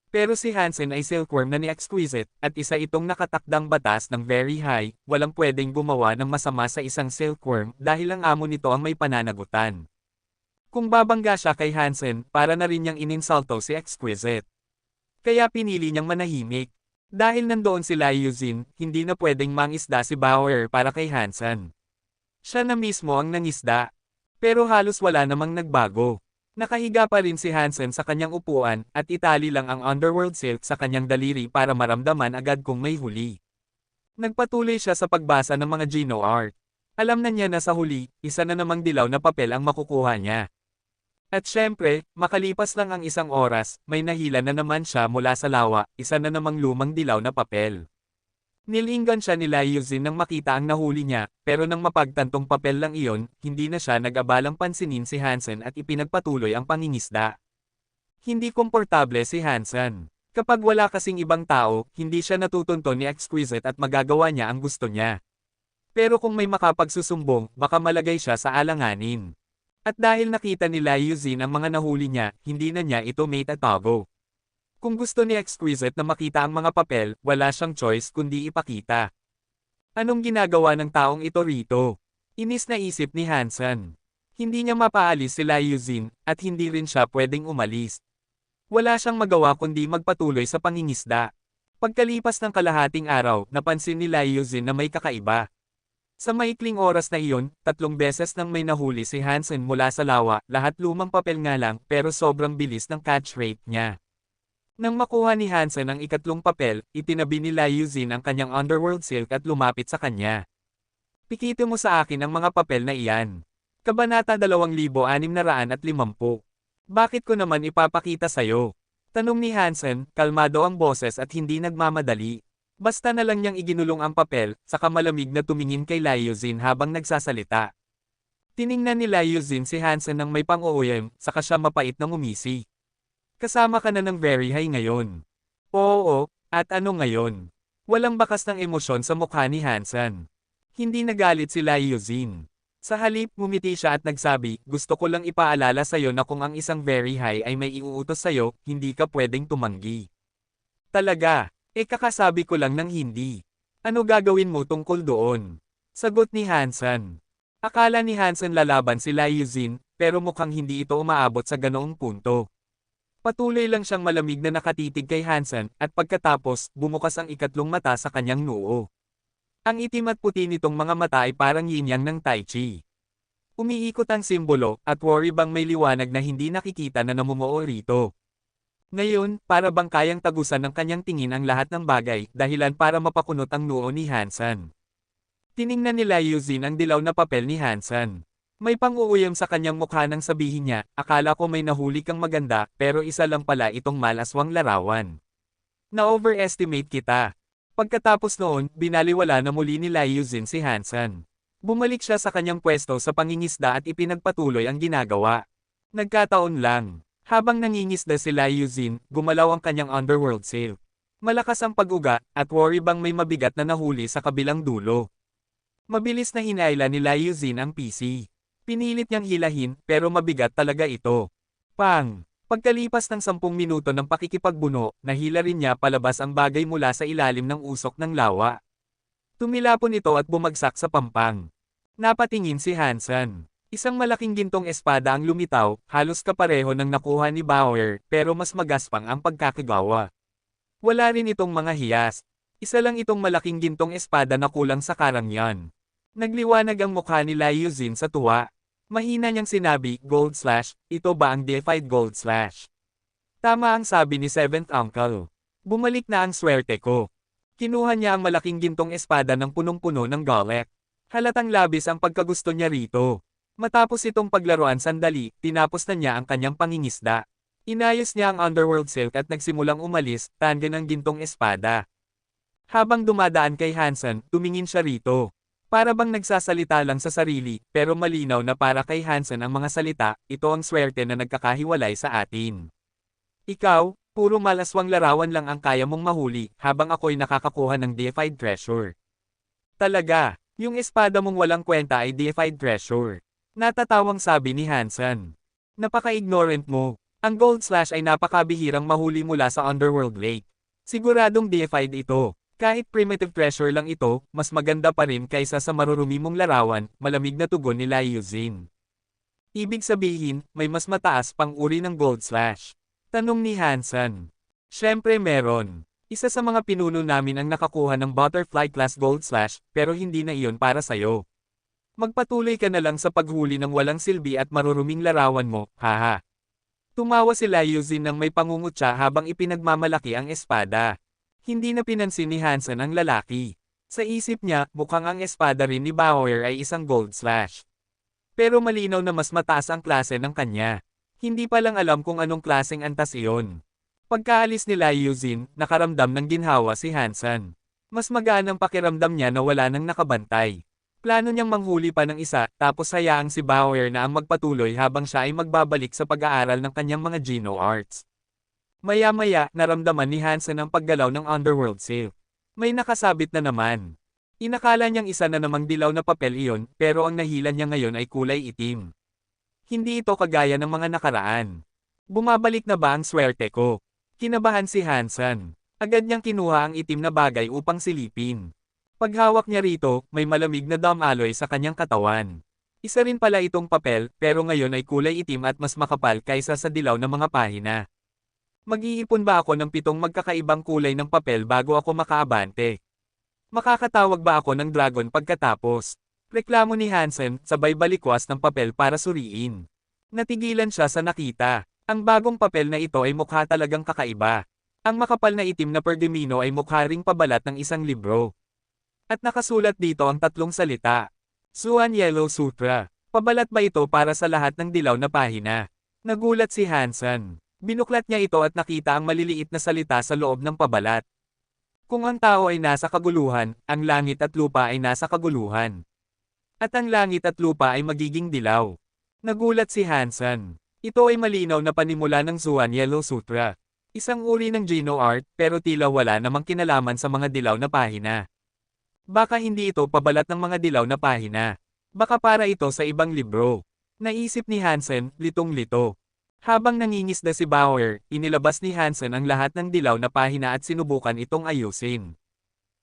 Pero si Hansen ay silkworm na ni Exquisite, at isa itong nakatakdang batas ng very high, walang pwedeng gumawa ng masama sa isang silkworm dahil ang amo nito ang may pananagutan. Kung babangga siya kay Hansen, para na rin niyang ininsulto si Exquisite. Kaya pinili niyang manahimik. Dahil nandoon sila Yuzin, hindi na pwedeng mangisda si Bauer para kay Hansen. Siya na mismo ang nangisda. Pero halos wala namang nagbago. Nakahiga pa rin si Hansen sa kanyang upuan, at itali lang ang underworld silk sa kanyang daliri para maramdaman agad kung may huli. Nagpatuloy siya sa pagbasa ng mga Geno art. Alam na niya na sa huli, isa na namang dilaw na papel ang makukuha niya. At syempre, makalipas lang ang isang oras, may nahila na naman siya mula sa lawa, isa na namang lumang dilaw na papel. Nilinggan siya nila Yuzin nang makita ang nahuli niya, pero nang mapagtantong papel lang iyon, hindi na siya nag-abalang pansinin si Hansen at ipinagpatuloy ang pangingisda. Hindi komportable si Hansen. Kapag wala kasing ibang tao, hindi siya natutunto ni Exquisite at magagawa niya ang gusto niya. Pero kung may makapagsusumbong, baka malagay siya sa alanganin. At dahil nakita nila Yuzin ang mga nahuli niya, hindi na niya ito may tatago. Kung gusto ni Exquisite na makita ang mga papel, wala siyang choice kundi ipakita. Anong ginagawa ng taong ito rito? Inis na isip ni Hansen. Hindi niya mapaalis sila Yuzin, at hindi rin siya pwedeng umalis. Wala siyang magawa kundi magpatuloy sa pangingisda. Pagkalipas ng kalahating araw, napansin nila Yuzin na may kakaiba. Sa maikling oras na iyon, 3 beses nang may nahuli si Hansen mula sa lawa, lahat lumang papel nga lang pero sobrang bilis ng catch rate niya. Nang makuha ni Hansen ang ikatlong papel, itinabi nila Yuzin ang kanyang underworld silk at lumapit sa kanya. Pikito mo sa akin ang mga papel na iyan. Kabanata 2650. Bakit ko naman ipapakita sayo? Tanong ni Hansen, kalmado ang boses at hindi nagmamadali. Basta na lang niyang iginulong ang papel, saka malamig na tumingin kay Yuzin habang nagsasalita. Tiningnan ni Yuzin si Hansen ng may pang-uuyam, saka siya mapait na ngumisi. Kasama ka na ng very high ngayon. Oo, at ano ngayon? Walang bakas ng emosyon sa mukha ni Hansen. Hindi nagalit si Yuzin. Sa halip, ngumiti siya at nagsabi, gusto ko lang ipaalala sa'yo na kung ang isang very high ay may iuutos sa'yo, hindi ka pwedeng tumanggi. Talaga? Kakasabi ko lang ng hindi. Ano gagawin mo tungkol doon? Sagot ni Hansen. Akala ni Hansen lalaban si Yuzin, pero mukhang hindi ito umaabot sa ganoong punto. Patuloy lang siyang malamig na nakatitig kay Hansen, at pagkatapos, bumukas ang ikatlong mata sa kanyang noo. Ang itim at puti nitong mga mata ay parang yin-yang ng Tai Chi. Umiikot ang simbolo, at worry bang may liwanag na hindi nakikita na namumuo rito. Ngayon, para bang kayang tagusan ng kanyang tingin ang lahat ng bagay, dahilan para mapakunot ang noo ni Hansen. Tiningnan nila Yuzin ang dilaw na papel ni Hansen. May pang-uuyam sa kanyang mukha nang sabihin niya, akala ko may nahuli kang maganda, pero isa lang pala itong malaswang larawan. Na-overestimate kita. Pagkatapos noon, binaliwala na muli nila Yuzin si Hansen. Bumalik siya sa kanyang pwesto sa pangingisda at ipinagpatuloy ang ginagawa. Nagkataon lang. Habang nangingisda sila Yuzin, gumalaw ang kanyang underworld silk. Malakas ang pag-uga, at worry bang may mabigat na nahuli sa kabilang dulo. Mabilis na hinaila nila Yuzin ang PC. Pinilit niyang hilahin, pero mabigat talaga ito. Pang! Pagkalipas ng 10 minuto ng pakikipagbuno, nahila rin niya palabas ang bagay mula sa ilalim ng usok ng lawa. Tumilapon ito at bumagsak sa pampang. Napatingin si Hansen. Isang malaking gintong espada ang lumitaw, halos kapareho ng nakuha ni Bauer, pero mas magaspang ang pagkakagawa. Wala rin itong mga hiyas. Isa lang itong malaking gintong espada na kulang sa karangyan. Nagliwanag ang mukha ni Yuzin sa tuwa. Mahina niyang sinabi, Gold Slash, ito ba ang deified Gold Slash? Tama ang sabi ni Seventh Uncle. Bumalik na ang swerte ko. Kinuha niya ang malaking gintong espada ng punong-puno ng Golek. Halatang labis ang pagkagusto niya rito. Matapos itong paglaruan sandali, tinapos na niya ang kanyang pangingisda. Inayos niya ang Underworld Silk at nagsimulang umalis, tanggen ang gintong espada. Habang dumadaan kay Hansen, tumingin siya rito. Para bang nagsasalita lang sa sarili, pero malinaw na para kay Hansen ang mga salita, ito ang swerte na nagkakahiwalay sa atin. Ikaw, puro malaswang larawan lang ang kaya mong mahuli, habang ako'y nakakakuha ng deified treasure. Talaga, yung espada mong walang kwenta ay deified treasure. Natatawang sabi ni Hansen. Napaka-ignorant mo. Ang Gold Slash ay napakabihirang mahuli mula sa Underworld Lake. Siguradong deified ito. Kahit primitive treasure lang ito, mas maganda pa rin kaysa sa marurumi mong larawan, malamig na tugon ni Liuzin. Ibig sabihin, may mas mataas pang uri ng Gold Slash. Tanong ni Hansen. Siyempre meron. Isa sa mga pinuno namin ang nakakuha ng Butterfly Class Gold Slash, pero hindi na iyon para sayo. Magpatuloy ka na lang sa paghuli ng walang silbi at maruruming larawan mo, haha. Tumawa si Liuzin nang may pangungutya habang ipinagmamalaki ang espada. Hindi na pinansin ni Hansen ang lalaki. Sa isip niya, mukhang ang espada rin ni Bauer ay isang Gold Slash. Pero malinaw na mas mataas ang klase ng kanya. Hindi pa lang alam kung anong klaseng antas iyon. Pagkaalis ni Liuzin, nakaramdam ng ginhawa si Hansen. Mas magaan ang pakiramdam niya na wala nang nakabantay. Plano niyang manghuli pa ng isa, tapos hayaang si Bauer na ang magpatuloy habang siya ay magbabalik sa pag-aaral ng kanyang mga Geno Arts. Maya-maya, naramdaman ni Hansen ang paggalaw ng Underworld Silk. May nakasabit na naman. Inakala niyang isa na namang dilaw na papel iyon, pero ang nahila niya ngayon ay kulay itim. Hindi ito kagaya ng mga nakaraan. Bumabalik na ba ang swerte ko? Kinabahan si Hansen. Agad niyang kinuha ang itim na bagay upang silipin. Paghawak niya rito, may malamig na dam alloy sa kanyang katawan. Isa rin pala itong papel, pero ngayon ay kulay itim at mas makapal kaysa sa dilaw na mga pahina. Mag-iipon ba ako ng 7 magkakaibang kulay ng papel bago ako makaabante? Makakatawag ba ako ng dragon pagkatapos? Reklamo ni Hansen, sabay balikwas ng papel para suriin. Natigilan siya sa nakita. Ang bagong papel na ito ay mukha talagang kakaiba. Ang makapal na itim na pergamino ay mukha ring pabalat ng isang libro. At nakasulat dito ang 3 salita. Zuan Yellow Sutra. Pabalat ba ito para sa lahat ng dilaw na pahina? Nagulat si Hansen. Binuklat niya ito at nakita ang maliliit na salita sa loob ng pabalat. Kung ang tao ay nasa kaguluhan, ang langit at lupa ay nasa kaguluhan. At ang langit at lupa ay magiging dilaw. Nagulat si Hansen. Ito ay malinaw na panimula ng Zuan Yellow Sutra. Isang uri ng Geno Art, pero tila wala namang kinalaman sa mga dilaw na pahina. Baka hindi ito pabalat ng mga dilaw na pahina. Baka para ito sa ibang libro. Naisip ni Hansen, litong-lito. Habang nangingisda si Bauer, inilabas ni Hansen ang lahat ng dilaw na pahina at sinubukan itong ayusin.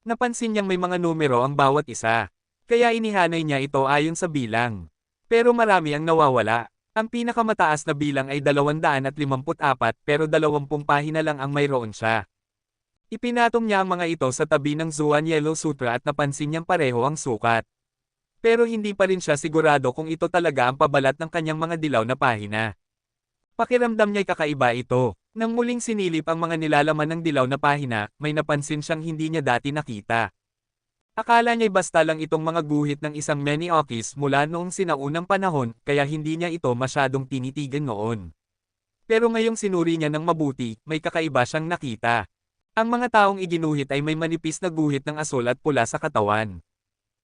Napansin niyang may mga numero ang bawat isa. Kaya inihanay niya ito ayon sa bilang. Pero marami ang nawawala. Ang pinakamataas na bilang ay 254 pero 20 pahina lang ang mayroon siya. Ipinatong niya ang mga ito sa tabi ng Zuan Yellow Sutra at napansin niyang pareho ang sukat. Pero hindi pa rin siya sigurado kung ito talaga ang pabalat ng kanyang mga dilaw na pahina. Pakiramdam niya'y kakaiba ito. Nang muling sinilip ang mga nilalaman ng dilaw na pahina, may napansin siyang hindi niya dati nakita. Akala niya'y basta lang itong mga guhit ng isang Meniokis mula noong sinaunang panahon, kaya hindi niya ito masyadong tinitigan noon. Pero ngayong sinuri niya ng mabuti, may kakaiba siyang nakita. Ang mga taong iginuhit ay may manipis na guhit ng asul at pula sa katawan.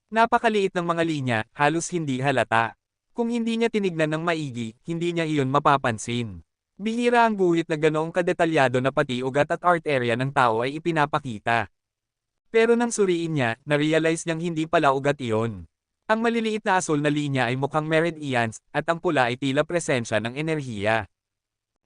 Napakaliit ng mga linya, halos hindi halata. Kung hindi niya tinignan ng maigi, hindi niya iyon mapapansin. Bihira ang guhit na ganoong kadetalyado na pati ugat at art area ng tao ay ipinapakita. Pero nang suriin niya, na-realize niyang hindi pala ugat iyon. Ang maliliit na asul na linya ay mukhang meridians, at ang pula ay tila presensya ng enerhiya.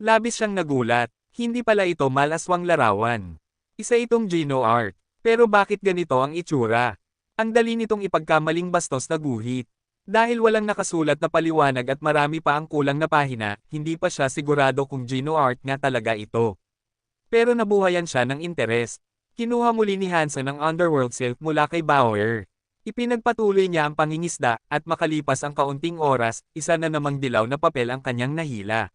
Labis siyang nagulat, hindi pala ito malaswang larawan. Isa itong Geno Art. Pero bakit ganito ang itsura? Ang dali nitong ipagkamaling bastos na guhit. Dahil walang nakasulat na paliwanag at marami pa ang kulang na pahina, hindi pa siya sigurado kung Geno Art nga talaga ito. Pero nabuhayan siya ng interes. Kinuha muli ni Hansen ang Underworld Silk mula kay Bauer. Ipinagpatuloy niya ang pangingisda, at makalipas ang kaunting oras, isa na namang dilaw na papel ang kanyang nahila.